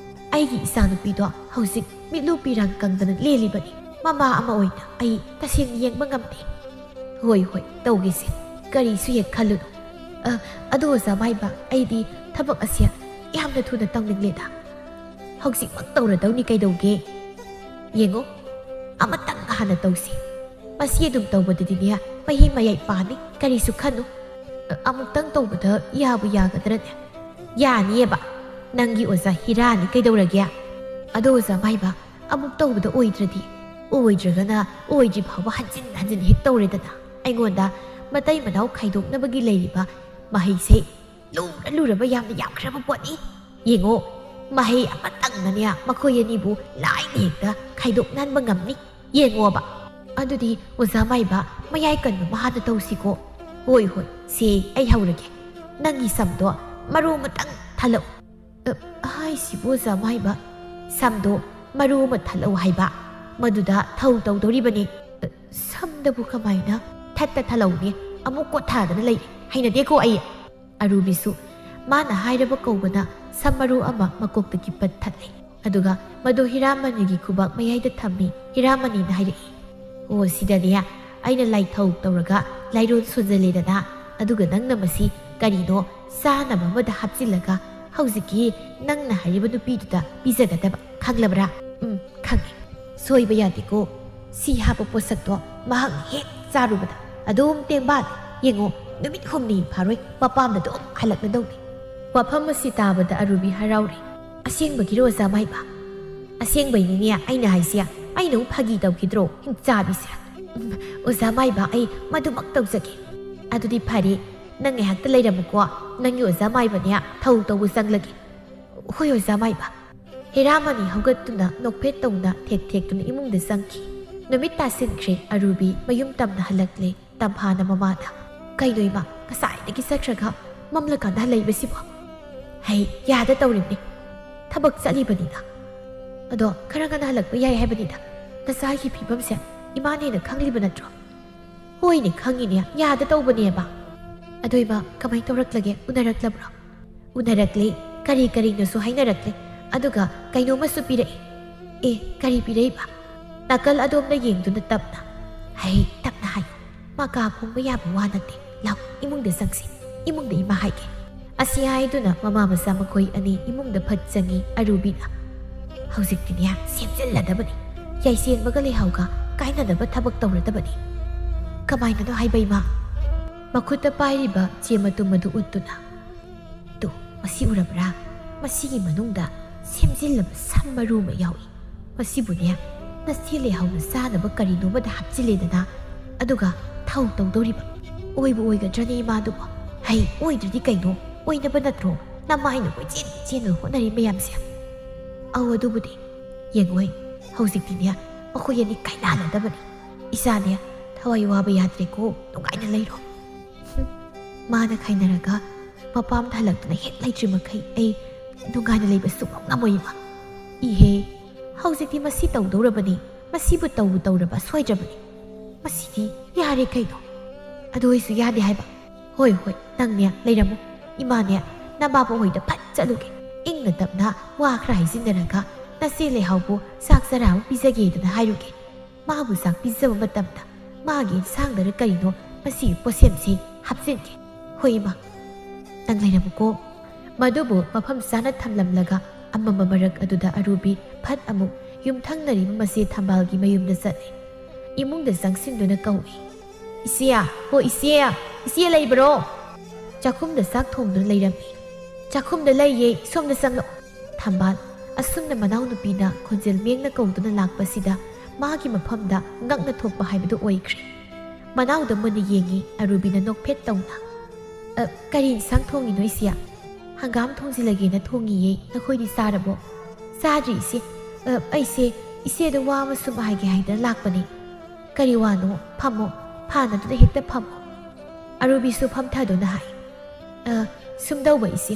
ꯑꯩꯒꯤ ꯏꯆꯥꯅꯨꯄꯤꯗꯣ ꯍꯧꯖꯤꯛ ꯃꯤꯠꯂꯨ ꯄꯤꯔꯥꯡ ꯀꯪꯗꯅ ꯂꯦꯜꯂꯤꯕꯅꯤ. ꯃꯃꯥ ꯑꯃ ꯑꯣꯏꯅ ꯑꯩ ꯇꯁꯦꯡꯅ ꯌꯦꯡꯕ ꯉꯝꯗꯦ. ꯍꯣꯏ ꯇꯧꯒꯦꯁꯦ. ꯀꯔꯤꯁꯨ ꯍꯦꯛ ꯈꯜꯂꯨꯅꯨ. ꯑꯗꯣ ꯑꯣꯖꯥ ꯃꯥꯏꯕ, ꯑꯩꯗꯤ ꯊꯕꯛ ꯑꯁꯦ ꯌꯥꯝꯅ ꯊꯨꯅ ꯇꯧꯅꯤꯡꯂꯦꯗ. ꯍꯧꯖꯤꯛꯃꯛ ꯇꯧꯔꯗꯧꯅꯤ ꯀꯩꯗꯧꯒꯦ? ꯌꯦꯡꯉꯣ, ꯑꯃꯇꯪ ꯍꯥꯟꯅ ꯇꯧꯁꯤ. ꯃꯁꯤ ꯑꯗꯨꯝ ꯇꯧꯕꯗꯗꯤꯅꯦ ꯃꯍꯤ ꯃꯌꯥꯏ ꯄꯥꯅꯤ. ꯀꯔꯤꯁꯨ ꯈꯟꯅꯨ. ꯑꯃꯨꯛꯇꯪ ꯇꯧꯕꯗ ꯌꯥꯕꯨ ꯌꯥꯒꯗ꯭ꯔꯅꯦ? ꯌꯥꯅꯤꯌꯦꯕ. ꯅꯪꯒꯤ ꯑꯣꯖꯥ ꯍꯤꯔꯥꯅꯤ ꯀꯩꯗꯧꯔꯒꯦ? ꯑꯗꯣ ꯑꯣꯖꯥ ꯃꯥꯏꯕ, ꯑꯃꯨꯛ ꯇꯧꯕꯗ ꯑꯣꯏꯗ꯭ꯔꯗꯤ? ꯑꯣꯏꯗ꯭ꯔꯒꯅ ꯑꯣꯏꯗ꯭ꯔꯤ ꯐꯥꯎꯕ ꯍꯟꯖꯤꯟ ꯍꯦꯛ ꯇꯧꯔꯦꯗꯅ. ꯑꯩꯉꯣꯟꯗ ꯃꯇꯩ ꯃꯅꯥꯎ ꯈꯥꯏꯗꯣꯛꯅꯕꯒꯤ ꯂꯩꯔꯤꯕ ꯃꯍꯩꯁꯦ ꯂꯨꯔꯕ ꯌꯥꯝꯅ ꯌꯥꯝꯈ꯭ꯔꯕ ꯄꯣꯠꯅꯤ. ꯌꯦꯡꯉꯣ, ꯃꯍꯩ ꯑꯃꯇꯪꯅꯅꯦ ꯃꯈꯣꯏ ꯑꯅꯤꯕꯨ ꯂꯥꯏꯅ ꯍꯦꯛꯇ ꯈꯥꯏꯗꯣꯛꯅꯍꯟꯕ ꯉꯝꯅꯤ. ꯌꯦꯡꯉꯣꯕ. ꯑꯗꯨꯗꯤ ꯑꯣꯖꯥ ꯃꯥꯏꯕ, ꯃꯌꯥꯏ ꯀꯟꯕ ꯃꯍꯥꯗ ꯇꯧꯁꯤꯀꯣ. ꯍꯣꯏ ꯁꯦ ꯑꯩ ꯍꯧꯔꯒꯦ. ꯅꯪꯒꯤ ꯁꯝꯗꯣ ꯃꯔꯨ ꯑꯃꯇꯪ ꯊꯜꯂꯛꯎ. ꯍꯥꯏꯁꯤꯕꯨ ꯑꯣꯖꯥ ꯃꯥꯏꯕ, ꯁꯝꯗꯣ ꯃꯔꯨ ꯑꯃ ꯊꯜꯂꯛꯎ ꯍꯥꯏꯕ. ꯃꯗꯨꯗ ꯊꯧ ꯇꯧꯗꯧꯔꯤꯕꯅꯤ. ꯁꯝꯗꯕꯨ ꯀꯃꯥꯏꯅ ꯊꯜꯂꯧꯅꯤ? ꯑꯃꯨꯛ ꯀꯣꯠꯊꯥꯗꯅ ꯂꯩ. ꯍꯩꯅꯗꯦꯀꯣ ꯑꯩ. ꯑꯔꯨꯕꯤꯁꯨ ꯃꯥꯅ ꯍꯥꯏꯔꯕ ꯀꯧꯕꯅ ꯁꯝ ꯃꯔꯨ ꯑꯃ ꯃꯀꯣꯛꯇꯒꯤ ꯄꯠ ꯊꯠꯂꯦ. ꯑꯗꯨꯒ ꯃꯗꯨ ꯍꯤꯔꯥꯃꯅꯤꯒꯤ ꯈꯨꯕꯥꯛ ꯃꯌꯥꯏꯗ ꯊꯝꯃꯤ. ꯍꯤꯔꯥꯃꯅꯤꯅ ꯍꯥꯏꯔꯛꯏ, ꯑꯣ, ꯁꯤꯗꯅꯦ ꯑꯩꯅ ꯂꯥꯏꯊꯧ ꯇꯧꯔꯒ ꯂꯥꯏꯔꯣꯟ ꯁꯣꯟꯖꯜꯂꯦꯗꯅ. ꯑꯗꯨꯒ ꯅꯪꯅ ꯃꯁꯤ ꯀꯔꯤꯅꯣ ꯆꯥꯅꯕ ꯑꯃꯗ ꯍꯥꯞꯆꯤꯜꯂꯒ ꯍꯧꯖꯤꯛꯀꯤ ꯅꯪꯅ ꯍꯥꯏꯔꯤꯕ ꯅꯨꯄꯤꯗꯨꯗ ꯄꯤꯖꯒꯗꯕ. ꯈꯪꯂꯕ꯭ꯔꯥ? ꯈꯪꯉꯦ. ꯁꯣꯏꯕ ꯌꯥꯗꯦꯀꯣ. ꯁꯤ ꯍꯥꯞꯄ ꯄꯣꯠꯁꯛꯇꯣ ꯃꯍꯥꯛꯅ ꯍꯦꯛ ꯆꯥꯔꯨꯕꯗ ꯑꯗꯨꯝ ꯇꯦꯡꯕꯥꯟ. ꯌꯦꯡꯉꯣ, ꯅꯨꯃꯤꯠ 6 ꯐꯥꯔꯣꯏ ꯃꯄꯥꯝꯗ ꯑꯗꯨꯝ ꯍꯜꯂꯛꯂꯗꯧꯅꯤ. ꯋꯥꯐꯝ ꯑꯁꯤ ꯇꯥꯕꯗ ꯑꯔꯨꯕꯤ ꯍꯔꯥꯎꯔꯦ. ꯑꯁꯦꯡꯕꯒꯤꯔꯣ ꯑꯣꯖꯥ ꯃꯥꯏꯕ? ꯑꯁꯦꯡꯕꯩꯅꯤꯅꯦ ꯑꯩꯅ ꯍꯥꯏꯁꯦ. ꯑꯩꯅ ꯐꯥꯒꯤ ꯇꯧꯈꯤꯗ꯭ꯔꯣ? ꯆꯥꯕꯤꯁꯦ. ꯑꯣꯖꯥ ꯃꯥꯏꯕ, ꯑꯩ ꯃꯗꯨꯃꯛ ꯇꯧꯖꯒꯦ. ꯑꯗꯨꯗꯤ ꯐꯔꯦ, ꯅꯪ ꯉꯥꯏꯍꯥꯛꯇ ꯂꯩꯔꯝꯃꯨꯀꯣ. ꯅꯪꯒꯤ ꯑꯣꯖꯥ ꯃꯥꯏꯕꯅꯦ ꯊꯧ ꯇꯧꯕ ꯆꯪꯂꯒꯦ. ꯍꯣꯏ ꯑꯣꯖꯥ ꯃꯥꯏꯕ. ꯍꯤꯔꯥꯃꯅꯤ ꯍꯧꯒꯠꯇꯨꯅ ꯅꯣꯛꯐꯦꯠ ꯇꯧꯅ ꯊꯦꯛꯇꯨꯅ ꯏꯃꯨꯡꯗ ꯆꯪꯈꯤ. ꯅꯨꯃꯤꯠ ꯇꯥꯁꯤꯟꯈ꯭ꯔꯦ. ꯑꯔꯨꯕꯤ ꯃꯌꯨꯝ ꯇꯝꯅ ꯍꯜꯂꯛꯂꯦ. ꯇꯝꯐꯥꯅ ꯃꯃꯥꯗ, ꯀꯩꯅꯣ ꯏꯃꯥ, ꯉꯁꯥꯏꯗꯒꯤ ꯆꯠꯈ꯭ꯔꯒ ꯃꯝꯂꯀꯥꯟꯗ ꯍꯜꯂꯛꯏꯕꯁꯤꯕꯣ? ꯍꯩ, ꯌꯥꯗ ꯇꯧꯔꯤꯕꯅꯤ. ꯊꯕꯛ ꯆꯠꯂꯤꯕꯅꯤꯅ. ꯑꯗꯣ ꯈꯔ ꯉꯟꯅ ꯍꯜꯂꯛꯄ ꯌꯥꯏ ꯍꯥꯏꯕꯅꯤꯗ. ꯅꯆꯥꯒꯤ ꯐꯤꯕꯝꯁꯦ ꯏꯃꯥꯅ ꯍꯦꯟꯅ ꯈꯪꯂꯤꯕ ꯅꯠꯇ꯭ꯔꯣ? ꯍꯣꯏꯅꯦ, ꯈꯪꯉꯤꯅꯦ. ꯌꯥꯗ ꯇꯧꯕꯅꯦꯕ. ꯑꯗꯣ ꯏꯃꯥ, ꯀꯃꯥꯏꯅ ꯇꯧꯔꯛꯂꯒꯦ? ꯎꯅꯔꯛꯂꯕ꯭ꯔꯣ? ꯎꯅꯔꯛꯂꯦ. ꯀꯔꯤꯅꯣꯁꯨ ꯍꯥꯏꯅꯔꯛꯂꯦ. ꯑꯗꯨꯒ ꯀꯩꯅꯣꯝꯃꯁꯨ ꯄꯤꯔꯛꯏ. ꯀꯔꯤ ꯄꯤꯔꯛꯏꯕ? ꯅꯥꯀꯜ ꯑꯗꯣꯝꯗ ꯌꯦꯡꯗꯨꯅ ꯇꯞꯅ. ꯍꯩ, ꯇꯞꯅ ꯍꯥꯏꯌꯨ. ꯃꯀꯥ ꯐꯣꯡꯕ ꯌꯥꯕ ꯋꯥ ꯅꯠꯇꯦ. ꯂꯥꯎ, ꯏꯃꯨꯡꯗ ꯆꯪꯁꯤ. ꯏꯃꯨꯡꯗ ꯏꯃꯥ ꯍꯥꯏꯒꯦ. ꯑꯁꯤ ꯍꯥꯏꯗꯨꯅ ꯃꯃꯥ ꯃꯆꯥ ꯃꯈꯣꯏ ꯑꯅꯤ ꯏꯃꯨꯡꯗ ꯐꯠ ꯆꯪꯉꯤ. ꯑꯔꯨꯕꯤꯅ, ꯍꯧꯖꯤꯛꯇꯤꯅꯦ ꯁꯦꯝꯖꯤꯜꯂꯗꯕꯅꯤ. ꯌꯥꯏꯁꯦꯟꯕꯒ ꯂꯩꯍꯥꯎꯒ ꯀꯥꯏꯅꯗꯕ ꯊꯕꯛ ꯇꯧꯔꯗꯕꯅꯤ. ꯀꯃꯥꯏꯅꯅꯣ ꯍꯥꯏꯕ ꯏꯃꯥ? ꯃꯈꯨꯠꯇ ꯄꯥꯏꯔꯤꯕ ꯆꯦ ꯃꯇꯨꯝ ꯑꯗꯨ ꯎꯠꯇꯨꯅ, ꯇꯨ, ꯃꯁꯤ ꯎꯔꯕ꯭ꯔꯥ? ꯃꯁꯤꯒꯤ ꯃꯅꯨꯡꯗ ꯁꯦꯝꯖꯤꯜꯂꯕ ꯁꯝ ꯃꯔꯨ ꯑꯃ ꯌꯥꯎꯏ. ꯃꯁꯤꯕꯨꯅꯦ ꯅꯆꯦ ꯂꯩꯍꯥꯎꯅ ꯆꯥꯅꯕ ꯀꯔꯤꯅꯣꯃꯗ ꯍꯥꯞꯆꯤꯜꯂꯦꯗꯅ. ꯑꯗꯨꯒ ꯊꯧ ꯇꯧꯗꯧꯔꯤꯕ. ꯑꯣꯏꯕꯨ ꯑꯣꯏꯒꯗ꯭ꯔꯅꯦ ꯏꯃꯥꯗꯨꯕꯣ? ꯍꯩ, ꯑꯣꯏꯗ꯭ꯔꯗꯤ ꯀꯩꯅꯣ? ꯑꯣꯏꯅꯕ ꯅꯠꯇ꯭ꯔꯣ ꯅꯃꯥꯏꯅ ꯆꯦꯟꯅ ꯍꯣꯠꯅꯔꯤ ꯃꯌꯥꯝꯁꯦ? ꯑꯧ, ꯑꯗꯨꯕꯨꯗꯤ. ꯌꯦꯡꯉꯣꯏ, ꯍꯧꯖꯤꯛꯇꯤꯅꯦ ꯃꯈꯣꯏ ꯑꯅꯤ ꯀꯥꯏꯅꯍꯜꯂꯗꯕꯅꯤ. ꯏꯆꯥꯅꯦ, ꯊꯋꯥꯏ ꯋꯥꯕ ꯌꯥꯗ꯭ꯔꯦꯀꯣ. ꯅꯨꯡꯉꯥꯏꯅ ꯂꯩꯔꯣ. ꯃꯥꯅ ꯈꯥꯏꯅꯔꯒ ꯃꯄꯥꯝꯗ ꯍꯜꯂꯛꯇꯨꯅ ꯍꯦꯛ ꯂꯩꯇ꯭ꯔꯤ ꯃꯈꯩ ꯑꯩ ꯅꯨꯡꯉꯥꯏꯅ ꯂꯩꯕ ꯁꯨꯡꯉꯝ ꯉꯝꯃꯣꯏ ꯏꯃꯥ. ꯏꯍꯦ, ꯍꯧꯖꯤꯛꯇꯤ ꯃꯁꯤ ꯇꯧꯗꯧꯔꯕꯅꯤ. ꯃꯁꯤꯕꯨ ꯇꯧꯔꯕ ꯁꯣꯏꯗ꯭ꯔꯕꯅꯤ. ꯃꯁꯤꯗꯤ ꯌꯥꯔꯦ ꯀꯩꯅꯣ. ꯑꯗꯨ ꯑꯣꯏꯁꯨ ꯌꯥꯗꯦ ꯍꯥꯏꯕ. ꯍꯣꯏ, ꯅꯪꯅꯦ ꯂꯩꯔꯝꯃꯨ. ꯏꯃꯥꯅꯦ ꯅꯕꯥꯕ ꯍꯣꯏꯗ ꯐꯠ ꯆꯠꯂꯨꯒꯦ. ꯏꯪꯅ ꯇꯞꯅ ꯋꯥ ꯈꯔ ꯍꯥꯏꯖꯤꯟꯅꯔꯒ ꯅꯆꯦ ꯂꯩꯍꯥꯎꯕꯨ ꯆꯥꯛ ꯆꯔꯥ ꯑꯃ ꯄꯤꯖꯒꯦꯗꯅ ꯍꯥꯏꯔꯨꯒꯦ. ꯃꯥꯕꯨ ꯆꯥꯛ ꯄꯤꯖꯕ ꯃꯇꯝꯗ ꯃꯥꯒꯤ ꯏꯟꯁꯥꯡꯗꯔ ꯀꯔꯤꯅꯣ ꯃꯁꯤꯒꯤ ꯄꯣꯠꯁꯦꯝꯁꯤ ꯍꯥꯞꯆꯤꯟꯒꯦ. ꯍꯣꯏ ꯏꯃꯥ, ꯅꯪ ꯂꯩꯔꯝꯃꯨꯀꯣ. ꯃꯗꯨꯕꯨ ꯃꯐꯝ ꯆꯥꯅ ꯊꯝꯂꯝꯂꯒ ꯑꯃꯝꯕ ꯃꯔꯛ ꯑꯗꯨꯗ ꯑꯔꯨꯕꯤ ꯐꯠ ꯑꯃꯨꯛ ꯌꯨꯝꯊꯪꯅꯔꯤꯕ ꯃꯆꯦ ꯊꯝꯕꯥꯜꯒꯤ ꯃꯌꯨꯝꯗ ꯆꯠꯂꯤ꯫ ꯏꯃꯨꯡꯗ ꯆꯪꯁꯤꯟꯗꯨꯅ ꯀꯧꯏ, ꯏꯆꯦ, ꯍꯣ ꯏꯆꯦ, ꯏꯆꯦ ꯂꯩꯕ꯭ꯔꯣ? ꯆꯥꯛꯈꯨꯝꯗ ꯆꯥꯛ ꯊꯣꯡꯗꯨꯅ ꯂꯩꯔꯝꯃꯤ꯫ ꯆꯥꯛꯈꯨꯝꯗ ꯂꯩꯌꯦ, ꯁꯣꯝꯗ ꯆꯪꯂꯛꯑꯣ꯫ ꯊꯝꯕꯥꯜ ꯑꯁꯨꯝꯅ ꯃꯅꯥꯎꯅꯨꯄꯤꯅ ꯈꯣꯟꯖꯦꯜ ꯃꯦꯡꯅ ꯀꯧꯗꯨꯅ ꯂꯥꯛꯄꯁꯤꯗ ꯃꯥꯒꯤ ꯃꯐꯝꯗ ꯉꯛꯅ ꯊꯣꯛꯄ ꯍꯥꯏꯕꯗꯨ ꯑꯣꯏꯈ꯭ꯔꯦ꯫ ꯃꯅꯥꯎꯗ ꯃꯨꯟꯅ ꯌꯦꯡꯉꯤ ꯑꯔꯨꯕꯤꯅ ꯅꯣꯛꯐꯦꯠ ꯇꯧꯅ꯫ ꯀꯔꯤ ꯏꯟꯁꯥꯡ ꯊꯣꯡꯉꯤꯅꯣ ꯏꯆꯦ? ꯍꯪꯒꯥꯝ ꯊꯣꯡꯖꯤꯜꯂꯒꯦꯅ ꯊꯣꯡꯉꯤꯌꯦ, ꯅꯈꯣꯏꯗꯤ ꯆꯥꯔꯕꯣ? ꯆꯥꯗ꯭ꯔꯤ ꯏꯆꯦ꯫ ꯑꯩꯁꯦ ꯏꯆꯦꯗ ꯋꯥ ꯑꯃ ꯁꯨꯝ ꯍꯥꯏꯒꯦ ꯍꯥꯏꯗꯅ ꯂꯥꯛꯄꯅꯤ꯫ ꯀꯔꯤ ꯋꯥꯅꯣ? ꯐꯝꯃꯣ, ꯐꯥꯅꯗꯨꯅ ꯍꯦꯛꯇ ꯐꯝꯃꯣ꯫ ꯑꯔꯨꯕꯤꯁꯨ ꯐꯝꯊꯗꯨꯅ ꯍꯥꯏ, ꯁꯨꯝꯗꯧꯕ ꯏꯆꯦ,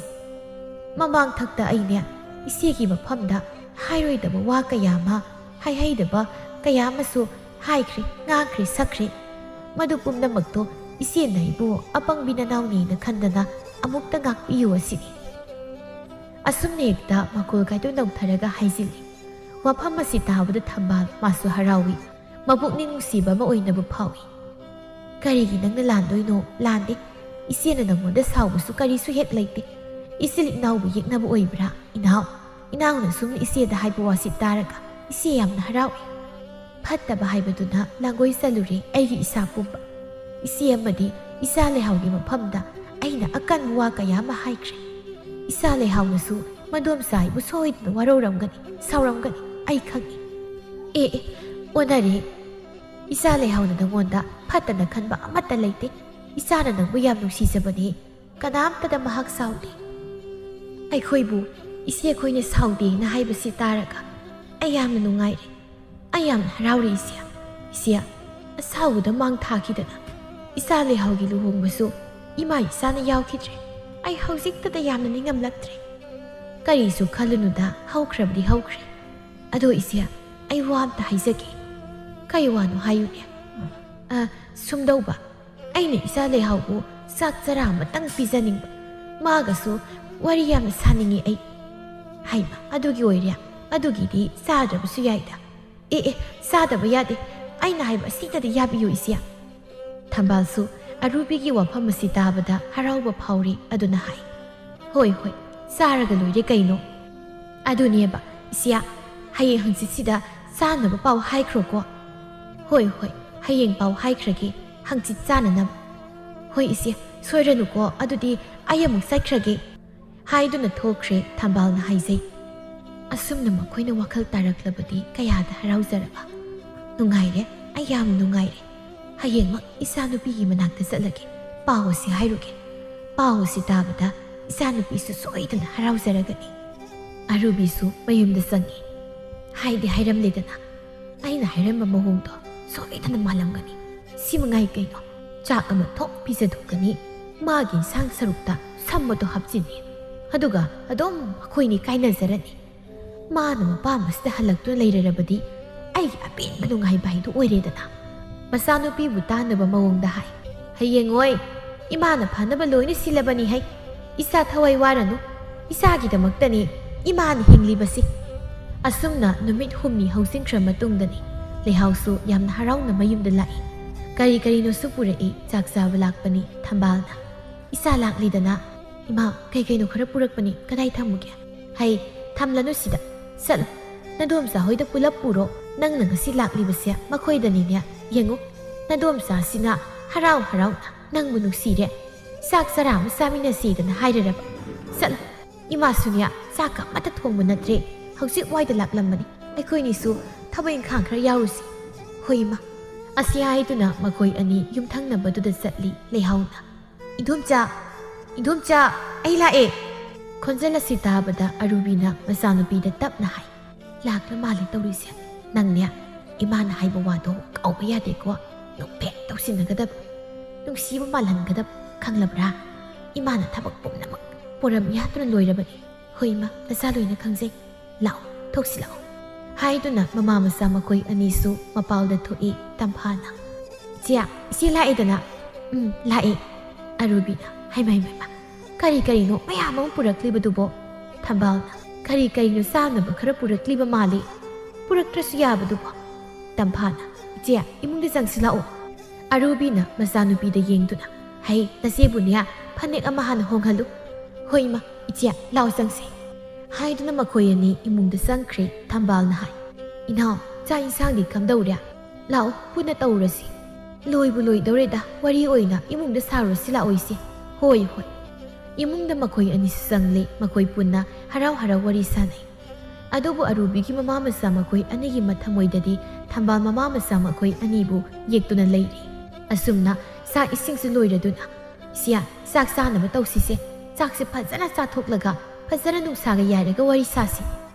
ꯃꯃꯥꯡ ꯊꯛꯇ ꯑꯩꯅꯦ ꯏꯆꯦꯒꯤ ꯃꯐꯝꯗ ꯍꯥꯏꯔꯣꯏꯗꯕ ꯋꯥ ꯀꯌꯥ ꯑꯃ, ꯍꯥꯏꯍꯩꯗꯕ ꯀꯌꯥ ꯑꯃꯁꯨ ꯍꯥꯏꯈ꯭ꯔꯦ, ꯉꯥꯡꯈ꯭ꯔꯦ, ꯁꯛꯈ꯭ꯔꯦ꯫ ꯃꯗꯨ ꯄꯨꯝꯅꯃꯛꯇꯣ ꯏꯆꯦꯅ ꯑꯩꯕꯨ ꯑꯄꯪꯕꯤ ꯅꯅꯥꯎꯅꯦꯅ ꯈꯟꯗꯅ ꯑꯃꯨꯛꯇ ꯉꯥꯛꯄꯤꯌꯨ ꯑꯁꯤꯅꯤ꯫ ꯑꯁꯨꯝꯅ ꯍꯦꯛꯇ ꯃꯈꯣꯜ ꯀꯥꯏꯗꯨ ꯅꯧꯊꯔꯒ ꯍꯥꯏꯖꯤꯜꯂꯤ꯫ ꯋꯥꯐꯝ ꯑꯁꯤ ꯇꯥꯕꯗ ꯊꯝꯕꯥꯜ ꯃꯥꯁꯨ ꯍꯔꯥꯎꯏ, ꯃꯄꯨꯛꯅꯤꯡ ꯅꯨꯡꯁꯤꯕ ꯑꯃ ꯑꯣꯏꯅꯕ ꯐꯥꯎꯏ꯫ ꯀꯔꯤꯒꯤ ꯅꯪꯅ ꯂꯥꯟꯗꯣꯏꯅꯣ? ꯂꯥꯟꯗꯦ, ꯏꯆꯦꯅ ꯅꯪꯉꯣꯟꯗ ꯁꯥꯎꯕꯁꯨ ꯀꯔꯤꯁꯨ ꯍꯦꯛ ꯂꯩꯇꯦ꯫ ꯏꯆꯤꯜ ꯏꯅꯥꯎꯕꯨ ꯌꯦꯛꯅꯕ ꯑꯣꯏꯕ꯭ꯔꯥ? ꯏꯅꯥꯎꯅ ꯁꯨꯝ ꯏꯆꯦꯗ ꯍꯥꯏꯕ ꯋꯥꯁꯤ ꯇꯥꯔꯒ ꯏꯆꯦ ꯌꯥꯝꯅ ꯍꯔꯥꯎꯏ꯫ ꯐꯠꯇꯕ ꯍꯥꯏꯕꯗꯨꯅ ꯂꯥꯡꯒꯣꯏ ꯆꯜꯂꯨꯔꯦ ꯑꯩꯒꯤ ꯏꯁꯥ ꯄꯨꯝꯕ꯫ ꯏꯆꯦ ꯑꯃꯗꯤ ꯏꯆꯥ ꯂꯩꯍꯥꯎꯒꯤ ꯃꯐꯝꯗ ꯑꯩꯅ ꯑꯀꯟꯕ ꯋꯥ ꯀꯌా ꯑꯃ ꯍꯥꯏꯈ꯭ꯔꯦ꯫ ꯏꯆꯥ ꯂꯩꯍꯥꯎꯅꯁꯨ ꯃꯗꯣꯝꯆꯥ ꯑꯩꯕꯨ ꯁꯣꯏꯗꯅ ꯋꯥꯔꯧꯔꯝꯒꯅꯤ, ꯁꯥꯎꯔꯝꯒꯅꯤ, ꯑꯩ ꯈꯪꯏ꯫ ꯑꯣꯟꯅꯔꯦ꯫ ꯏꯆꯥ ꯂꯩꯍꯥꯎꯅ ꯅꯪꯉꯣꯟꯗ ꯐꯠꯇꯅ ꯈꯟꯕ ꯑꯃꯠꯇ ꯂꯩꯇꯦ꯫ ꯏꯆꯥꯅ ꯅꯪꯕꯨ ꯌꯥꯝ ꯅꯨꯡꯁꯤꯖꯕꯅꯤ, ꯀꯅꯥꯝꯇꯗ ꯃꯍꯥꯛ ꯁꯥꯎꯗꯦ꯫ ꯑꯩꯈꯣꯏꯕꯨ ꯏꯆꯦ ꯑꯩꯈꯣꯏꯅ ꯁꯥꯎꯗꯦꯅ ꯍꯥꯏꯕꯁꯤ ꯇꯥꯔꯒ ꯑꯩ ꯌꯥꯝꯅ ꯅꯨꯡꯉꯥꯏꯔꯦ, ꯑꯩ ꯌꯥꯝꯅ ꯍꯔꯥꯎꯔꯦ ꯏꯆꯦ꯫ ꯏꯆꯦ, ꯑꯁꯥꯎꯕꯗ ꯃꯥꯡ ꯊꯥꯈꯤꯗꯅ ꯏꯆꯥ ꯂꯩꯍꯥꯎꯒꯤ ꯂꯨꯍꯣꯡꯕꯁꯨ ꯏꯃꯥ ꯏꯆꯥꯅ ꯌꯥꯎꯈꯤꯗ꯭ꯔꯦ꯫ ꯑꯩ ꯍꯧꯖꯤꯛꯇꯗ ꯌꯥꯝꯅ ꯅꯤꯡꯉꯝꯂꯛꯇ꯭ꯔꯦ꯫ ꯀꯔꯤꯁꯨ ꯈꯜꯂꯨꯅꯨꯗ, ꯍꯧꯈ꯭ꯔꯕꯗꯤ ꯍꯧꯈ꯭ꯔꯦ꯫ ꯑꯗꯣ ꯏꯆꯦ, ꯑꯩ ꯋꯥ ꯑꯝꯇ ꯍꯥꯏꯖꯒꯦ꯫ ꯀꯩ ꯋꯥꯅꯣ ꯍꯥꯏꯌꯨꯅꯦ? ꯁꯨꯝꯗꯧꯕ, ꯑꯩꯅ ꯏꯆꯥ ꯂꯩꯍꯥꯎꯕꯨ ꯆꯥꯛ ꯆꯔꯥ ꯑꯃꯇꯪ ꯄꯤꯖꯅꯤꯡꯕ, ꯃꯥꯒꯁꯨ ꯋꯥꯔꯤ ꯌꯥꯝꯅ ꯁꯥꯅꯤꯡꯉꯤ ꯑꯩ꯫ ꯍꯩꯃ, ꯑꯗꯨꯒꯤ ꯑꯣꯏꯔꯦ? ꯑꯗꯨꯒꯤꯗꯤ ꯆꯥꯗ꯭ꯔꯕꯁꯨ ꯌꯥꯏꯗ꯫ ꯆꯥꯗꯕ ꯌꯥꯗꯦ, ꯑꯩꯅ ꯍꯥꯏꯕ ꯑꯁꯤꯇꯗꯤ ꯌꯥꯕꯤꯌꯨ ꯏꯆꯦ꯫ ꯊꯝꯕꯥꯜꯁꯨ ꯑꯔꯨꯕꯤꯒꯤ ꯋꯥꯐꯝ ꯑꯁꯤ ꯇꯥꯕꯗ ꯍꯔꯥꯎꯕ ꯐꯥꯎꯔꯤ, ꯑꯗꯨꯅ ꯍꯥꯏ, ꯍꯣꯏ ꯍꯣꯏ, ꯆꯥꯔꯒ ꯂꯣꯏꯔꯦ ꯀꯩꯅꯣ꯫ ꯑꯗꯨꯅꯦꯕ ꯏꯆꯦ, ꯍꯌꯦꯡ ꯍꯪꯆꯤꯠꯁꯤꯗ ꯆꯥꯅꯕ ꯄꯥꯎ ꯍꯥꯏꯈ꯭ꯔꯣꯀꯣ꯫ ꯍꯣꯏ ꯍꯣꯏ, ꯍꯌꯦꯡ ꯄꯥꯎ ꯍꯥꯏꯈ꯭ꯔꯒꯦ, ꯍꯪꯆꯤꯠ ꯆꯥꯅꯅꯕ꯫ ꯍꯣꯏ ꯏꯆꯦ, ꯁꯣꯏꯔꯅꯨꯀꯣ, ꯑꯗꯨꯗꯤ ꯑꯩ ꯑꯃꯨꯛ ꯆꯠꯈ꯭ꯔꯒꯦ ꯍꯥꯏꯗꯨꯅ ꯊꯣꯛꯈ꯭ꯔꯦ꯫ ꯊꯝꯕꯥꯜꯅ ꯍꯥꯏꯖꯩ, ꯑꯁꯨꯝꯅ ꯃꯈꯣꯏꯅ ꯋꯥꯈꯜ ꯇꯥꯔꯛꯂꯕꯗꯤ ꯀꯌꯥꯗ ꯍꯔꯥꯎꯖꯔꯕ꯫ ꯅꯨꯡꯉꯥꯏꯔꯦ, ꯑꯩ ꯌꯥꯝ ꯅꯨꯡꯉꯥꯏꯔꯦ꯫ ꯍꯌꯦꯡꯃꯛ ꯏꯆꯥꯅꯨꯄꯤꯒꯤ ꯃꯅꯥꯛꯇ ꯆꯠꯂꯒꯦ, ꯄꯥꯎ ꯑꯁꯤ ꯍꯥꯏꯔꯨꯒꯦ꯫ ꯄꯥꯎ ꯑꯁꯤ ꯇꯥꯕꯗ ꯏꯆꯥꯅꯨꯄꯤꯁꯨ ꯁꯣꯏꯗꯅ ꯍꯔꯥꯎꯖꯔꯒꯅꯤ꯫ ꯑꯔꯨꯕꯤꯁꯨ ꯃꯌꯨꯝꯗ ꯆꯪꯉꯤ꯫ ꯍꯥꯏꯗꯤ ꯍꯥꯏꯔꯝꯂꯦꯗꯅ, ꯑꯩꯅ ꯍꯥꯏꯔꯝꯕ ꯃꯑꯣꯡꯗꯣ ꯁꯣꯏꯗꯅ ꯃꯥꯜꯂꯝꯒꯅꯤ꯫ ꯁꯤꯃꯉꯥꯏ ꯀꯩꯅꯣ, ꯆꯥꯛ ꯑꯃ ꯊꯣꯛ ꯄꯤꯖꯊꯣꯛꯀꯅꯤ, ꯃꯥꯒꯤ ꯏꯟꯁꯥꯡ ꯁꯔꯨꯛꯇ ꯁꯝꯕꯗꯣ ꯍꯥꯞꯆꯤꯟꯅꯤ, ꯑꯗꯨꯒ ꯑꯗꯨꯝ ꯑꯩꯈꯣꯏꯅꯤ ꯀꯥꯏꯅꯖꯔꯅꯤ꯫ ꯃꯥꯅ ꯃꯄꯥꯝꯕꯁꯤꯗ ꯍꯜꯂꯛꯇꯨꯅ ꯂꯩꯔꯔꯕꯗꯤ ꯑꯩꯒꯤ ꯑꯄꯦꯟꯕ ꯅꯨꯡꯉꯥꯏꯕ ꯍꯥꯏꯗꯨ ꯑꯣꯏꯔꯦꯗꯅ꯫ ꯃꯆꯥꯅꯨꯄꯤꯕꯨ ꯇꯥꯟꯅꯕ ꯃꯑꯣꯡꯗ ꯍꯥꯏ, ꯍꯌꯦꯡꯉꯣꯏ, ꯏꯃꯥꯅ ꯐꯅꯕ ꯂꯣꯏꯅ ꯁꯤꯜꯂꯕꯅꯤ ꯍꯩ꯫ ꯏꯆꯥ ꯊꯋꯥꯏ ꯋꯥꯔꯅꯨ, ꯏꯆꯥꯒꯤꯗꯃꯛꯇꯅꯤ ꯏꯃꯥꯅ ꯍꯤꯡꯂꯤꯕꯁꯤ꯫ ꯑꯁꯨꯝꯅ ꯅꯨꯃꯤꯠ 6ꯅꯤ ꯍꯧꯖꯤꯟꯈ꯭ꯔ ꯃꯇꯨꯡꯗꯅꯤ ꯂꯩꯍꯥꯎꯁꯨ ꯌꯥꯝꯅ ꯍꯔꯥꯎꯅ ꯃꯌꯨꯝꯗ ꯂꯥꯛꯏ꯫ ꯀꯔꯤ ꯀꯔꯤꯅꯣꯁꯨ ꯄꯨꯔꯛꯏ, ꯆꯥꯛ ꯆꯥꯕ ꯂꯥꯛꯄꯅꯤ ꯊꯝꯕꯥꯜꯅ꯫ ꯏꯆꯥ ꯂꯥꯛꯂꯤꯗꯅ, ꯏꯃꯥ ꯀꯩ ꯀꯩꯅꯣ ꯈꯔ ꯄꯨꯔꯛꯄꯅꯤ, ꯀꯗꯥꯏ ꯊꯝꯃꯨꯒꯦ? ꯍꯩ, ꯊꯝꯂꯅꯨ ꯁꯤꯗ, ꯆꯠꯂꯨ, ꯅꯗꯣꯝꯆꯥ ꯍꯣꯏꯗ ꯄꯨꯂꯞ ꯄꯨꯔꯣ꯫ ꯅꯪꯅ ꯉꯁꯤ ꯂꯥꯛꯂꯤꯕꯁꯦ ꯃꯈꯣꯏꯗꯅꯤꯅꯦ꯫ ꯌꯦꯡꯉꯨ, ꯅꯗꯣꯝꯆꯥꯁꯤꯅ ꯍꯔꯥꯎ ꯍꯔꯥꯎꯅ ꯅꯪꯕꯨ ꯅꯨꯡꯁꯤꯔꯦ, ꯆꯥꯛ ꯆꯔꯥ ꯑꯃ ꯆꯥꯃꯤꯟꯅꯁꯦꯗꯅ ꯍꯥꯏꯔꯔꯕ꯫ ꯆꯠꯂꯨ, ꯏꯃꯥꯁꯨꯅꯦ ꯆꯥꯛꯀ ꯑꯃꯠꯇ ꯊꯣꯡꯕ ꯅꯠꯇ꯭ꯔꯦ, ꯍꯧꯖꯤꯛ ꯋꯥꯏꯗ ꯂꯥꯛꯂꯝꯕꯅꯤ꯫ ꯑꯩꯈꯣꯏꯅꯤꯁꯨ ꯊꯕꯛ ꯏꯪꯈꯥꯡ ꯈꯔ ꯌꯥꯎꯔꯨꯁꯤ꯫ ꯍꯣꯏ ꯏꯃꯥ꯫ ꯑꯁꯤ ꯍꯥꯏꯗꯨꯅ ꯃꯈꯣꯏ ꯑꯅꯤ ꯌꯨꯝꯊꯪꯅꯕꯗꯨꯗ ꯆꯠꯂꯤ ꯂꯩꯍꯥꯎꯅ꯫ ꯏꯟꯗꯣꯝꯆꯥ, ꯏꯟꯗꯣꯝꯆꯥ, ꯑꯩ ꯂꯥꯛꯑꯦ꯫ ꯈꯣꯟꯖꯦꯜ ꯑꯁꯤ ꯇꯥꯕꯗ ꯑꯔꯨꯕꯤꯅ ꯃꯆꯥꯅꯨꯄꯤꯗ ꯇꯞꯅ ꯍꯥꯏ, ꯂꯥꯛꯂ ꯃꯥꯜꯂꯦ ꯇꯧꯔꯤꯁꯦ꯫ ꯅꯪꯅꯦ ꯏꯃꯥꯅ ꯍꯥꯏꯕ ꯋꯥꯗꯣ ꯀꯥꯎꯕ ꯌꯥꯗꯦꯀꯣ, ꯅꯣꯛꯐꯦꯠ ꯇꯧꯁꯤꯟꯅꯒꯗꯕ, ꯅꯨꯡꯁꯤꯕ ꯃꯥꯜꯍꯟꯒꯗꯕ, ꯈꯪꯂꯕ꯭ꯔꯥ? ꯏꯃꯥꯅ ꯊꯕꯛ ꯄꯨꯝꯅꯃꯛ ꯄꯣꯔꯝ ꯌꯥꯠꯇꯨꯅ ꯂꯣꯏꯔꯕꯅꯤ꯫ ꯍꯣꯏ ꯏꯃꯥ, ꯅꯆꯥ ꯂꯣꯏꯅ ꯈꯪꯖꯩ꯫ ꯂꯥꯛꯑꯣ, ꯊꯣꯛꯁꯤ ꯂꯥꯛꯑꯣ ꯍꯥꯏꯗꯨꯅ ꯃꯃꯥ ꯃꯆꯥ ꯃꯈꯣꯏ ꯑꯅꯤꯁꯨ ꯃꯄꯥꯜꯗ ꯊꯣꯛꯏ ꯇꯝꯐꯥꯅ꯫ ꯏꯆꯦ ꯂꯥꯛꯑꯦꯗꯅ꯫ ꯂꯥꯛꯑꯦ꯫ ꯑꯔꯨꯕꯤꯅ, ꯍꯩꯃ, ꯀꯔꯤ ꯀꯔꯤꯅꯣ ꯃꯌꯥꯝ ꯑꯃ ꯄꯨꯔꯛꯂꯤꯕꯗꯨꯕꯣ? ꯊꯝꯕꯥꯜꯅ, ꯀꯔꯤ ꯀꯔꯤꯅꯣ ꯆꯥꯅꯕ ꯈꯔ ꯄꯨꯔꯛꯂꯤꯕ ꯃꯥꯜꯂꯤ, ꯄꯨꯔꯛꯇ꯭ꯔꯁꯨ ꯌꯥꯕꯗꯨꯕꯣ? ꯇꯝꯐꯥꯅ, ꯏꯆꯦ, ꯏꯃꯨꯡꯗ ꯆꯪꯁꯤ ꯂꯥꯛꯑꯣ꯫ ꯑꯔꯨꯕꯤꯅ ꯃꯆꯥꯅꯨꯄꯤꯗ ꯌꯦꯡꯗꯨꯅ, ꯍꯩ, ꯅꯆꯦꯕꯨꯅꯦ ꯐꯅꯦꯛ ꯑꯃ ꯍꯥꯟꯅ ꯍꯣꯡꯍꯜꯂꯨ, ꯍꯣꯏ ꯏꯃꯥ ꯏꯆꯦ ꯂꯥꯎ ꯆꯪꯁꯤ ꯍꯥꯏꯗꯨꯅ ꯃꯈꯣꯏ ꯑꯅꯤ ꯏꯃꯨꯡꯗ ꯆꯪꯈ꯭ꯔꯦ ꯊꯝꯕꯥꯜꯅ ꯍꯥꯏ ꯏꯅꯥꯎ ꯆꯥꯛ ꯏꯟꯁꯥꯡꯗꯤ ꯀꯝꯗꯧꯔꯦ ꯂꯥꯛꯑꯣ ꯄꯨꯟꯅ ꯇꯧꯔꯁꯤ ꯂꯣꯏꯕꯨ ꯂꯣꯏꯗꯧꯔꯦꯗ ꯋꯥꯔꯤ ꯑꯣꯏꯅ ꯏꯃꯨꯡꯗ ꯁꯥꯔꯨꯔꯁꯤ ꯂꯥꯛꯑꯣꯏꯁꯤ ꯍꯣꯏ ꯍꯣꯏ ꯏꯃꯨꯡꯗ ꯃꯈꯣꯏ ꯑꯅꯤꯁꯨ ꯆꯪꯂꯦ ꯃꯈꯣꯏ ꯄꯨꯟꯅ ꯍꯔꯥꯎ ꯍꯔꯥꯎ ꯋꯥꯔꯤ ꯁꯥꯟꯅꯩ ꯑꯗꯨꯕꯨ ꯑꯔꯨꯕꯤꯒꯤ ꯃꯃꯥ ꯃꯆꯥ ꯃꯈꯣꯏ ꯑꯅꯤꯒꯤ ꯃꯊꯃꯣꯏꯗꯗꯤ ꯊꯝꯕꯥꯜ ꯃꯃꯥ ꯃꯆꯥ ꯃꯈꯣꯏ ꯑꯅꯤꯕꯨ ꯌꯦꯛꯇꯨꯅ ꯂꯩꯔꯤ ꯑꯁꯨꯝꯅ ꯆꯥꯛ ꯏꯁꯤꯡꯁꯨ ꯂꯣꯏꯔꯗꯨꯅ ꯏꯆꯦ ꯆꯥꯛ ꯆꯥꯅꯕ ꯇꯧꯁꯤꯁꯦ ꯆꯥꯛꯁꯦ ꯐꯖꯅ ꯆꯥꯊꯣꯛꯂꯒ ꯐꯖꯅ ꯅꯨꯡꯁꯥꯒ ꯌꯥꯏꯔꯒ ꯋꯥꯔꯤ ꯁꯥꯁꯤ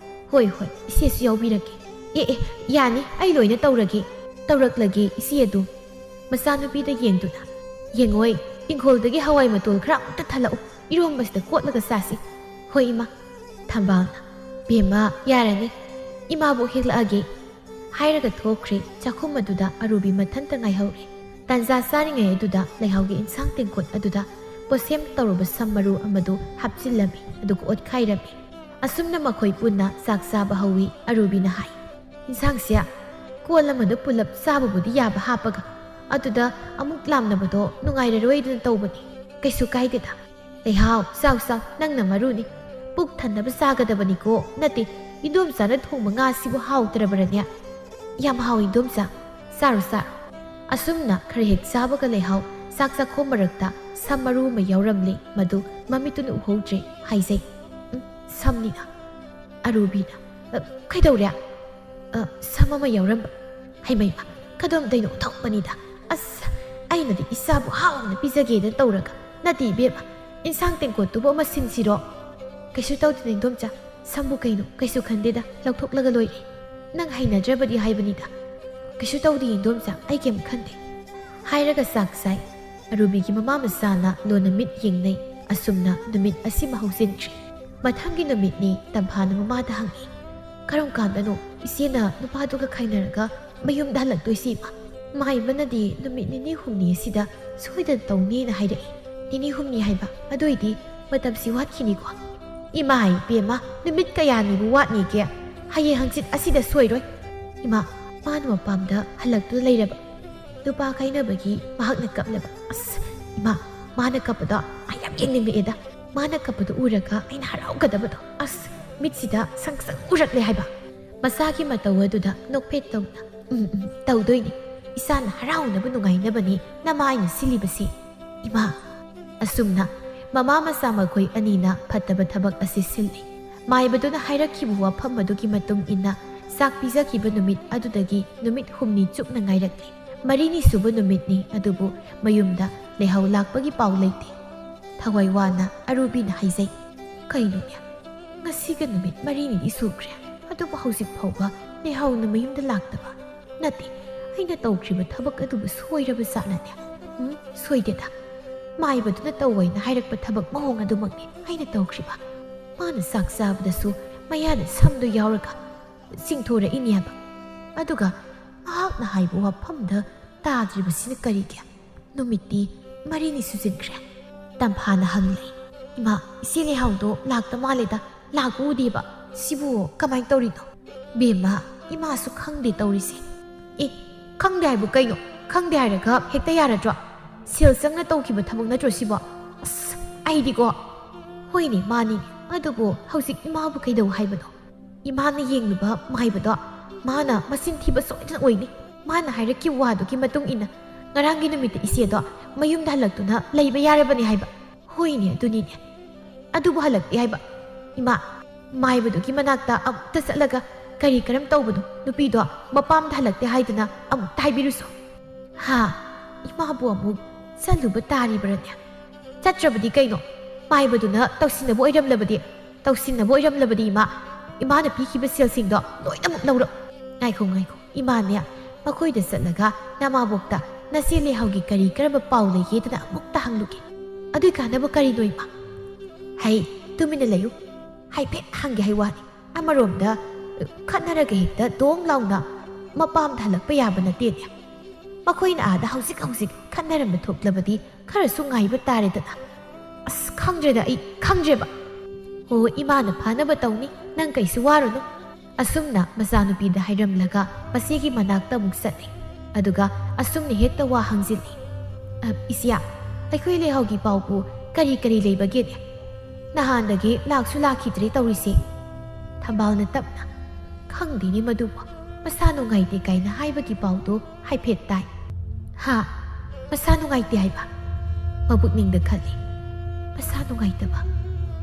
ꯍꯣꯏ ꯍꯣꯏ ꯏꯆꯦꯁꯨ ꯌꯥꯎꯕꯤꯔꯒꯦ ꯑꯦ ꯌꯥꯅꯤ ꯑꯩ ꯂꯣꯏꯅ ꯇꯧꯔꯛꯂꯒꯦ ꯏꯆꯦ ꯑꯗꯨ ꯃꯆꯥꯅꯨꯄꯤꯗ ꯌꯦꯡꯗꯨꯅ ꯌꯦꯡꯉꯣꯏ ꯏꯪꯈꯣꯜꯗꯒꯤ ꯍꯋꯥꯏ ꯃꯇꯣꯜ ꯈꯔ ꯑꯃꯨꯛꯇ ꯊꯜꯂꯛꯎ ꯏꯔꯣꯝꯕꯁꯤꯗ ꯀꯣꯠꯂꯒ ꯆꯥꯁꯤ ꯍꯣꯏ ꯏꯃꯥ ꯊꯝꯕꯥꯜꯅ ꯕꯦꯝꯃ ꯌꯥꯔꯅꯤ ꯏꯃꯥꯕꯨ ꯍꯦꯛꯂꯛꯑꯒꯦ ꯍꯥꯏꯔꯒ ꯊꯣꯛꯈ꯭ꯔꯦ ꯆꯥꯛꯈꯨꯝ ꯑꯗꯨꯗ ꯑꯔꯨꯕꯤ ꯃꯊꯟꯇ ꯉꯥꯏꯍꯧꯔꯦ ꯇꯟꯖꯥ ꯆꯥꯔꯤꯉꯩ ꯑꯗꯨꯗ ꯂꯩꯍꯥꯎꯒꯤ ꯏꯟꯁꯥꯡ ꯇꯦꯡꯀꯣꯠ ꯑꯗꯨꯗ ꯄꯣꯠꯁꯦꯝ ꯇꯧꯔꯕ ꯁꯝ ꯃꯔꯨ ꯑꯃꯗꯨ ꯍꯥꯞꯆꯤꯜꯂꯝꯃꯤ ꯑꯗꯨꯒ ꯑꯣꯠꯈꯥꯏꯔꯝꯃꯤ ꯑꯁꯨꯝꯅ ꯃꯈꯣꯏ ꯄꯨꯟꯅ ꯆꯥꯛ ꯆꯥꯕ ꯍꯧꯋꯤ ꯑꯔꯨꯕꯤꯅ ꯍꯥꯏ ꯏꯟꯁꯥꯡꯁꯦ ꯀꯣꯜ ꯑꯃꯗ ꯄꯨꯂꯞ ꯆꯥꯕꯕꯨꯗꯤ ꯌꯥꯕ ꯍꯥꯞꯄꯒ ꯑꯗꯨꯗ ꯑꯃꯨꯛ ꯂꯥꯝꯅꯕꯗꯣ ꯅꯨꯡꯉꯥꯏꯔꯔꯣꯏꯗꯅ ꯇꯧꯕꯅꯤ ꯀꯩꯁꯨ ꯀꯥꯏꯗꯦꯗ ꯂꯩꯍꯥꯎ ꯆꯥꯎ ꯅꯪꯅ ꯃꯔꯨꯅꯤ ꯄꯨꯛ ꯊꯟꯅꯕ ꯆꯥꯒꯗꯕꯅꯤꯀꯣ ꯅꯠꯇꯦ ꯏꯟꯗꯣꯝꯆꯥꯅ ꯊꯣꯡꯕ ꯉꯥꯁꯤꯕꯨ ꯍꯥꯎꯇ꯭ꯔꯕꯔꯅꯦ ꯌꯥꯝ ꯍꯥꯎꯏ ꯏꯟꯗꯣꯝꯆꯥ ꯆꯥꯔꯣ ꯑꯁꯨꯝꯅ ꯈꯔ ꯍꯦꯛ ꯆꯥꯕꯒ ꯂꯩꯍꯥꯎ ꯆꯥꯛ ꯆꯥꯈꯣꯝ ꯃꯔꯛꯇ ꯁꯝ ꯃꯔꯨ ꯑꯃ ꯌꯥꯎꯔꯝꯂꯦ ꯃꯗꯨ ꯃꯃꯤꯠꯇꯨꯅ ꯎꯍꯧꯗ꯭ꯔꯦ ꯍꯥꯏꯖꯩ ꯁꯝꯅꯤꯅ ꯑꯔꯨꯕꯤꯅ ꯀꯩꯗꯧꯔꯦ ꯁꯝ ꯑꯃ ꯌꯥꯎꯔꯝꯕ ꯍꯩꯃꯩꯃ ꯀꯗꯣꯝꯗꯩꯅꯣ ꯎꯊꯣꯛꯄꯅꯤꯗ ꯑꯁ ꯑꯩꯅꯗꯤ ꯏꯆꯥꯕꯨ ꯍꯥꯎꯅ ꯄꯤꯖꯒꯦꯗꯅ ꯇꯧꯔꯒ ꯅꯠꯇꯦ ꯏꯕꯦꯝꯃ ꯏꯟꯁꯥꯡ ꯇꯦꯡꯀꯣꯠꯇꯨꯕꯨ ꯑꯃ ꯁꯤꯟꯁꯤꯔꯣ ꯀꯩꯁꯨ ꯇꯧꯗꯦꯗ ꯏꯟꯗꯣꯝꯆꯥ ꯁꯝꯕꯨ ꯀꯩꯅꯣ ꯀꯩꯁꯨ ꯈꯟꯗꯦꯗ ꯂꯧꯊꯣꯛꯂꯒ ꯂꯣꯏꯔꯦ ꯅꯪ ꯍꯩꯅꯗ꯭ꯔꯕꯗꯤ ꯍꯥꯏꯕꯅꯤꯗ ꯀꯩꯁꯨ ꯇꯧꯗꯦ ꯏꯟꯗꯣꯝꯆꯥ ꯑꯩ ꯀꯩꯝ ꯈꯟꯗꯦ ꯍꯥꯏꯔꯒ ꯆꯥꯛ ꯆꯥꯏ ꯑꯔꯨꯕꯤꯒꯤ ꯃꯃꯥ ꯃꯆꯥꯅ ꯂꯣꯟꯅ ꯃꯤꯠ ꯌꯦꯡꯅꯩ ꯑꯁꯨꯝꯅ ꯅꯨꯃꯤꯠ ꯑꯁꯤꯃ ꯍꯧꯖꯤꯟꯈ꯭ꯔꯦ ꯃꯊꯪꯒꯤ ꯅꯨꯃꯤꯠꯅꯤ ꯇꯝꯐꯥꯅ ꯃꯃꯥꯗ ꯍꯪꯉꯤ ꯀꯔꯝ ꯀꯥꯟꯗꯅꯣ ꯏꯆꯦꯅ ꯅꯨꯄꯥꯗꯨꯒ ꯈꯥꯏꯅꯔꯒ ꯃꯌꯨꯝꯗ ꯍꯜꯂꯛꯇꯣꯏꯁꯤ ꯃꯥꯏꯕꯅꯗꯤ ꯅꯨꯃꯤꯠ ꯅꯤꯅꯤ ꯍꯨꯝꯅꯤ ꯑꯁꯤꯗ ꯁꯣꯏꯗꯅ ꯇꯧꯅꯦꯅ ꯍꯥꯏꯔꯛꯏ ꯅꯤꯅꯤ ꯍꯨꯝꯅꯤ ꯍꯥꯏꯕ ꯑꯗꯨꯏꯗꯤ ꯃꯇꯝꯁꯤ ꯋꯥꯠꯈꯤꯅꯤꯀꯣ ꯏꯃꯥ ꯏꯕꯦꯝꯃ ꯅꯨꯃꯤꯠ ꯀꯌꯥꯅꯤꯕꯨ ꯋꯥꯠꯅꯤꯒꯦ ꯍꯌꯦꯡ ꯍꯪꯆꯤꯠ ꯑꯁꯤꯗ ꯁꯣꯏꯔꯣꯏ ꯏꯃꯥ ꯃꯥꯅ ꯃꯄꯥꯝꯗ ꯍꯜꯂꯛꯇꯨꯅ ꯂꯩꯔꯕ ꯅꯨꯄꯥ ꯈꯥꯏꯅꯕꯒꯤ ꯃꯍꯥꯛꯅ ꯀꯞꯂꯕ ꯑꯁ ꯏꯃꯥ ꯃꯥꯅ ꯀꯞꯄꯗꯣ ꯑꯩ ꯌꯥꯝ ꯌꯦꯡꯅꯤꯡꯂꯛꯑꯦꯗ ꯃꯥꯅ ꯀꯞꯄꯗꯣ ꯎꯔꯒ ꯑꯩꯅ ꯍꯔꯥꯎꯒꯗꯕꯗꯣ ꯑꯁ ꯃꯤꯠꯁꯤꯗ ꯁꯪ ꯎꯔꯛꯂꯦ ꯍꯥꯏꯕ ꯃꯆꯥꯒꯤ ꯃꯇꯧ ꯑꯗꯨꯗ ꯅꯣꯛꯐꯦꯠ ꯇꯧꯅ ꯇꯧꯗꯣꯏꯅꯤ ꯏꯆꯥꯅ ꯍꯔꯥꯎꯅꯕ ꯅꯨꯡꯉꯥꯏꯅꯕꯅꯤ ꯅꯃꯥ ꯑꯩꯅ ꯁꯤꯜꯂꯤꯕꯁꯤ ꯏꯃꯥ ꯑꯁꯨꯝꯅ ꯃꯃꯥ ꯃꯆꯥ ꯃꯈꯣꯏ ꯑꯅꯤꯅ ꯐꯠꯇꯕ ꯊꯕꯛ ꯑꯁꯤ ꯁꯤꯜꯂꯤ ꯃꯥꯏꯕꯗꯨꯅ ꯍꯥꯏꯔꯛꯈꯤꯕ ꯋꯥꯐꯝ ꯑꯗꯨꯒꯤ ꯃꯇꯨꯡ ꯏꯟꯅ ꯆꯥꯛ ꯄꯤꯖꯈꯤꯕ ꯅꯨꯃꯤꯠ ꯑꯗꯨꯗꯒꯤ ꯅꯨꯃꯤꯠ ꯍꯨꯝꯅꯤ ꯆꯨꯞꯅ ꯉꯥꯏꯔꯛꯂꯤ ꯃꯔꯤꯅꯤ ꯁꯨꯕ ꯅꯨꯃꯤꯠꯅꯤ ꯑꯗꯨꯕꯨ ꯃꯌꯨꯝꯗ ꯂꯩꯍꯥꯎ ꯂꯥꯛꯄꯒꯤ ꯄꯥꯎ ꯂꯩꯇꯦ ꯊꯋꯥꯏ ꯋꯥꯅ ꯑꯔꯨꯕꯤꯅ ꯍꯥꯏꯖꯩ ꯀꯩꯅꯣꯅꯦ ꯉꯁꯤꯒ ꯅꯨꯃꯤꯠ ꯃꯔꯤꯅꯤꯗꯤ ꯁꯨꯈ꯭ꯔꯦ ꯑꯗꯨꯕꯨ ꯍꯧꯖꯤꯛ ꯐꯥꯎꯕ ꯂꯩꯍꯥꯎꯅ ꯃꯌꯨꯝꯗ ꯂꯥꯛꯇꯕ ꯅꯠꯇꯦ ꯑꯩꯅ ꯇꯧꯈ꯭ꯔꯤꯕ ꯊꯕꯛ ꯑꯗꯨꯕꯨ ꯁꯣꯏꯔꯕ ꯖꯥꯠꯂꯅꯦ ꯁꯣꯏꯗꯦꯗ ꯃꯥꯏꯕꯗꯨꯅ ꯇꯧꯋꯦꯅ ꯍꯥꯏꯔꯛꯄ ꯊꯕꯛ ꯃꯑꯣꯡ ꯑꯗꯨꯃꯛꯅꯤ ꯑꯩꯅ ꯇꯧꯈ꯭ꯔꯤꯕ ꯃꯥꯅ ꯆꯥꯛ ꯆꯥꯕꯗꯁꯨ ꯃꯌꯥꯗ ꯁꯝꯗꯨ ꯌꯥꯎꯔꯒ ꯆꯤꯡꯊꯣꯔꯛꯏꯅꯦ ꯍꯥꯏꯕ ꯑꯗꯨꯒ ꯃꯍꯥꯛꯅ ꯍꯥꯏꯕ ꯋꯥꯐꯝꯗ ꯇꯥꯗ꯭ꯔꯤꯕꯁꯤꯅ ꯀꯔꯤꯒꯤ ꯅꯨꯃꯤꯠꯇꯤ ꯃꯔꯤꯅꯤ ꯁꯨꯖꯤꯟꯈ꯭ꯔꯦ ꯇꯝꯐꯥꯅ ꯍꯪꯂꯤ ꯏꯃꯥ ꯏꯆꯦ ꯂꯩꯍꯥꯎꯗꯣ ꯂꯥꯛꯇ ꯃꯥꯜꯂꯦꯗ ꯂꯥꯛꯄ ꯎꯗꯦꯕ ꯁꯤꯕꯨ ꯀꯃꯥꯏꯅ ꯇꯧꯔꯤꯅꯣ ꯕꯦꯝꯃ ꯏꯃꯥꯁꯨ ꯈꯪꯗꯦ ꯇꯧꯔꯤꯁꯦ ꯈꯪꯗꯦ ꯍꯥꯏꯕꯨ ꯀꯩꯅꯣ ꯈꯪꯗꯦ ꯍꯥꯏꯔꯒ ꯍꯦꯛꯇ ꯌꯥꯔꯗ꯭ꯔꯣ ꯁꯦꯜ ꯆꯪꯅ ꯇꯧꯈꯤꯕ ꯊꯕꯛ ꯅꯠꯇ꯭ꯔꯣ ꯁꯤꯕꯣ ꯑꯁ ꯑꯩꯗꯤꯀꯣ ꯍꯣꯏꯅꯦ ꯃꯥꯅꯤꯅꯦ ꯑꯗꯨꯕꯨ ꯍꯧꯖꯤꯛ ꯏꯃꯥꯕꯨ ꯀꯩꯗꯧ ꯍꯥꯏꯕꯅꯣ ꯏꯃꯥꯅ ꯌꯦꯡꯂꯨꯕ ꯃꯥꯏꯕꯗꯣ ꯃꯥꯅ ꯃꯆꯤꯟ ꯊꯤꯕ ꯁꯣꯏꯗꯅ ꯑꯣꯏꯅꯤ ꯃꯥꯅ ꯍꯥꯏꯔꯛꯈꯤꯕ ꯋꯥꯗꯨꯒꯤ ꯃꯇꯨꯡ ꯏꯟꯅ ꯉꯔꯥꯡꯒꯤ ꯅꯨꯃꯤꯠꯇ ꯏꯆꯦꯗꯣ ꯃꯌꯨꯝꯗ ꯍꯜꯂꯛꯇꯨꯅ ꯂꯩꯕ ꯌꯥꯔꯕꯅꯤ ꯍꯥꯏꯕ ꯍꯣꯏꯅꯦ ꯑꯗꯨꯅꯤꯅꯦ ꯑꯗꯨꯕꯨ ꯍꯜꯂꯛꯇꯦ ꯍꯥꯏꯕ ꯏꯃꯥ ꯃꯥꯏꯕꯗꯨꯒꯤ ꯃꯅꯥꯛꯇ ꯑꯃꯨꯛꯇ ꯆꯠꯂꯒ ꯀꯔꯤ ꯀꯔꯝ ꯇꯧꯕꯅꯣ ꯅꯨꯄꯤꯗꯣ ꯃꯄꯥꯝꯗ ꯍꯜꯂꯛꯇꯦ ꯍꯥꯏꯗꯅ ꯑꯃꯨꯛꯇ ꯍꯥꯏꯕꯤꯔꯨꯁꯣ ꯏꯃꯥꯕꯨ ꯑꯃꯨꯛ ꯆꯠꯂꯨꯕ ꯇꯥꯔꯤꯕ꯭ꯔꯅꯦ ꯆꯠꯇ꯭ꯔꯕꯗꯤ ꯀꯩꯅꯣ ꯃꯥꯏꯕꯗꯨꯅ ꯇꯧꯁꯤꯟꯅꯕ ꯑꯣꯏꯔꯝꯂꯕꯗꯤ ꯏꯃꯥꯅ ꯄꯤꯈꯤꯕ ꯁꯦꯜꯁꯤꯡꯗꯣ ꯂꯣꯏꯅꯃꯛ ꯂꯧꯔꯛ ꯉꯥꯏꯈꯣ ꯏꯃꯥꯅꯦ ꯃꯈꯣꯏꯗ ꯆꯠꯂꯒ ꯅꯃꯥꯕꯣꯛꯇ ꯅꯆꯦ ꯂꯩꯍꯥꯎꯒꯤ ꯀꯔꯤ ꯀꯔꯝꯕ ꯄꯥꯎ ꯂꯩꯒꯦꯗꯅ ꯑꯃꯨꯛꯇ ꯍꯪꯂꯨꯒꯦ ꯑꯗꯨꯏ ꯀꯥꯟꯅꯕ ꯀꯔꯤꯅꯣ ꯏꯃꯥ ꯇꯨꯃꯤꯟꯅ ꯂꯩꯌꯨ ꯍꯥꯏꯐꯦꯠ ꯍꯪꯒꯦ ꯍꯥꯏ ꯋꯥꯅꯤ ꯑꯃꯔꯣꯝꯗ ꯈꯠꯅꯔꯒ ꯍꯦꯛꯇ ꯗꯣꯡ ꯂꯥꯎꯅ ꯃꯄꯥꯝꯗ ꯍꯜꯂꯛꯄ ꯌꯥꯕ ꯅꯠꯇꯦꯅꯦ ꯃꯈꯣꯏꯅ ꯑꯥꯗ ꯍꯧꯖꯤꯛ ꯈꯠꯅꯔꯝꯕ ꯊꯣꯛꯂꯕꯗꯤ ꯈꯔꯁꯨ ꯉꯥꯏꯕ ꯇꯥꯔꯦꯗꯅ ꯑꯁ ꯈꯪꯗ꯭ꯔꯦꯗ ꯑꯩ ꯈꯪꯗ꯭ꯔꯦꯕ ꯍꯣ ꯏꯃꯥꯅ ꯐꯅꯕ ꯇꯧꯅꯤ ꯅꯪ ꯀꯩꯁꯨ ꯋꯥꯔꯨꯅꯨ ꯑꯁꯨꯝꯅ ꯃꯆꯥꯅꯨꯄꯤꯗ ꯍꯥꯏꯔꯝꯂꯒ ꯃꯆꯦꯒꯤ ꯃꯅꯥꯛꯇ ꯑꯃꯨꯛ ꯆꯠꯂꯤ ꯑꯗꯨꯒ ꯑꯁꯨꯝꯅ ꯍꯦꯛꯇ ꯋꯥ ꯍꯪꯖꯤꯜꯂꯤ ꯏꯆꯦ ꯑꯩꯈꯣꯏ ꯂꯩꯍꯥꯎꯒꯤ ꯄꯥꯎꯕꯨ ꯀꯔꯤ ꯂꯩꯕꯒꯦꯅꯦ ꯅꯍꯥꯟꯗꯒꯤ ꯂꯥꯛꯁꯨ ꯂꯥꯛꯈꯤꯗ꯭ꯔꯦ ꯇꯧꯔꯤꯁꯦ꯫ ꯊꯝꯕꯥꯜꯅ ꯇꯞꯅ ꯈꯪꯗꯦꯅꯤ ꯃꯗꯨꯕꯨ ꯃꯁꯥ ꯅꯨꯡꯉꯥꯏꯇꯦ ꯀꯥꯏꯅ ꯍꯥꯏꯕꯒꯤ ꯄꯥꯎꯗꯣ ꯍꯥꯏꯐꯦꯠ ꯇꯥꯏ꯫ ꯍꯥ, ꯃꯁꯥ ꯅꯨꯡꯉꯥꯏꯇꯦ ꯍꯥꯏꯕ? ꯃꯕꯨꯛꯅꯤꯡꯗ ꯈꯜꯂꯤ꯫ ꯃꯁꯥ ꯅꯨꯡꯉꯥꯏꯇꯕ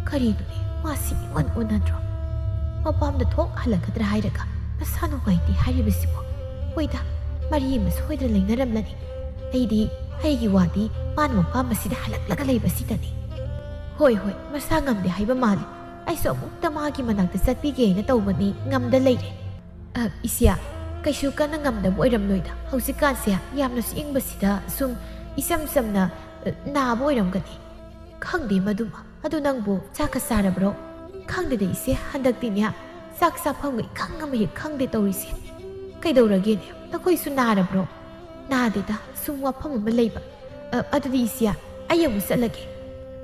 ꯀꯔꯤꯅꯣꯅꯦ ꯃꯥꯁꯤ ꯏꯑꯣꯟ ꯑꯣꯟꯅꯗ꯭ꯔꯣ? ꯃꯄꯥꯝꯗ ꯊꯣꯛ ꯍꯜꯂꯛꯀꯗ꯭ꯔꯥ ꯍꯥꯏꯔꯒ ꯃꯁꯥ ꯅꯨꯡꯉꯥꯏꯇꯦ ꯍꯥꯏꯔꯤꯕꯁꯤꯕꯨ? ꯍꯣꯏꯗ, ꯃꯔꯤ ꯑꯃ ꯁꯣꯏꯗꯅ ꯂꯩꯅꯔꯝꯂꯅꯤ꯫ ꯑꯩꯒꯤ ꯋꯥꯗꯤ ꯃꯥꯅ ꯃꯄꯥꯝ ꯑꯁꯤꯗ ꯍꯜꯂꯛꯂꯒ ꯂꯩꯕꯁꯤꯗꯅꯤ꯫ ꯍꯣꯏ ꯃꯁꯥ ꯉꯝꯗꯦ ꯍꯥꯏꯕ ꯃꯥꯜꯂꯤ꯫ ꯑꯩꯁꯨ ꯑꯃꯨꯛꯇ ꯃꯥꯒꯤ ꯃꯅꯥꯛꯇ ꯆꯠꯄꯤꯒꯦꯅ ꯇꯧꯕꯅꯤ, ꯉꯝꯗ ꯂꯩꯔꯦ꯫ ꯏꯁꯤꯌꯥ, ꯀꯩꯁꯨ ꯀꯟꯅ ꯉꯝꯗꯕ ꯑꯣꯏꯔꯝꯂꯣꯏꯗ꯫ ꯍꯧꯖꯤꯛꯀꯥꯟꯁꯦ ꯌꯥꯝꯅꯁꯨ ꯏꯪꯕꯁꯤꯗ ꯁꯨꯝ ꯏꯆꯝ ꯆꯝꯅ ꯅꯥꯕ ꯑꯣꯏꯔꯝꯒꯅꯤ꯫ ꯈꯪꯗꯦ ꯃꯗꯨꯃ꯫ ꯑꯗꯨ ꯅꯪꯕꯨ ꯆꯥꯛꯀ ꯆꯥꯔꯕ꯭ꯔꯣ? ꯈꯪꯗꯦꯗ ꯏꯆꯦ, ꯍꯟꯗꯛꯇꯤꯅꯦ ꯆꯥꯛ ꯆꯥꯐꯝꯒ ꯏꯈꯪ ꯑꯃ ꯍꯦꯛ ꯈꯪꯗꯦ ꯇꯧꯔꯤꯁꯦ꯫ ꯀꯩꯗꯧꯔꯒꯦꯅꯦ? ꯅꯈꯣꯏꯁꯨ ꯅꯥꯔꯕ꯭ꯔꯣ? ꯅꯥꯗꯦꯗ, ꯁꯨꯝ ꯋꯥꯐꯝ ꯑꯃ ꯂꯩꯕ꯫ ꯑꯗꯨꯗꯤ ꯏꯆꯦ, ꯑꯩ ꯑꯃꯨꯛ ꯆꯠꯂꯒꯦ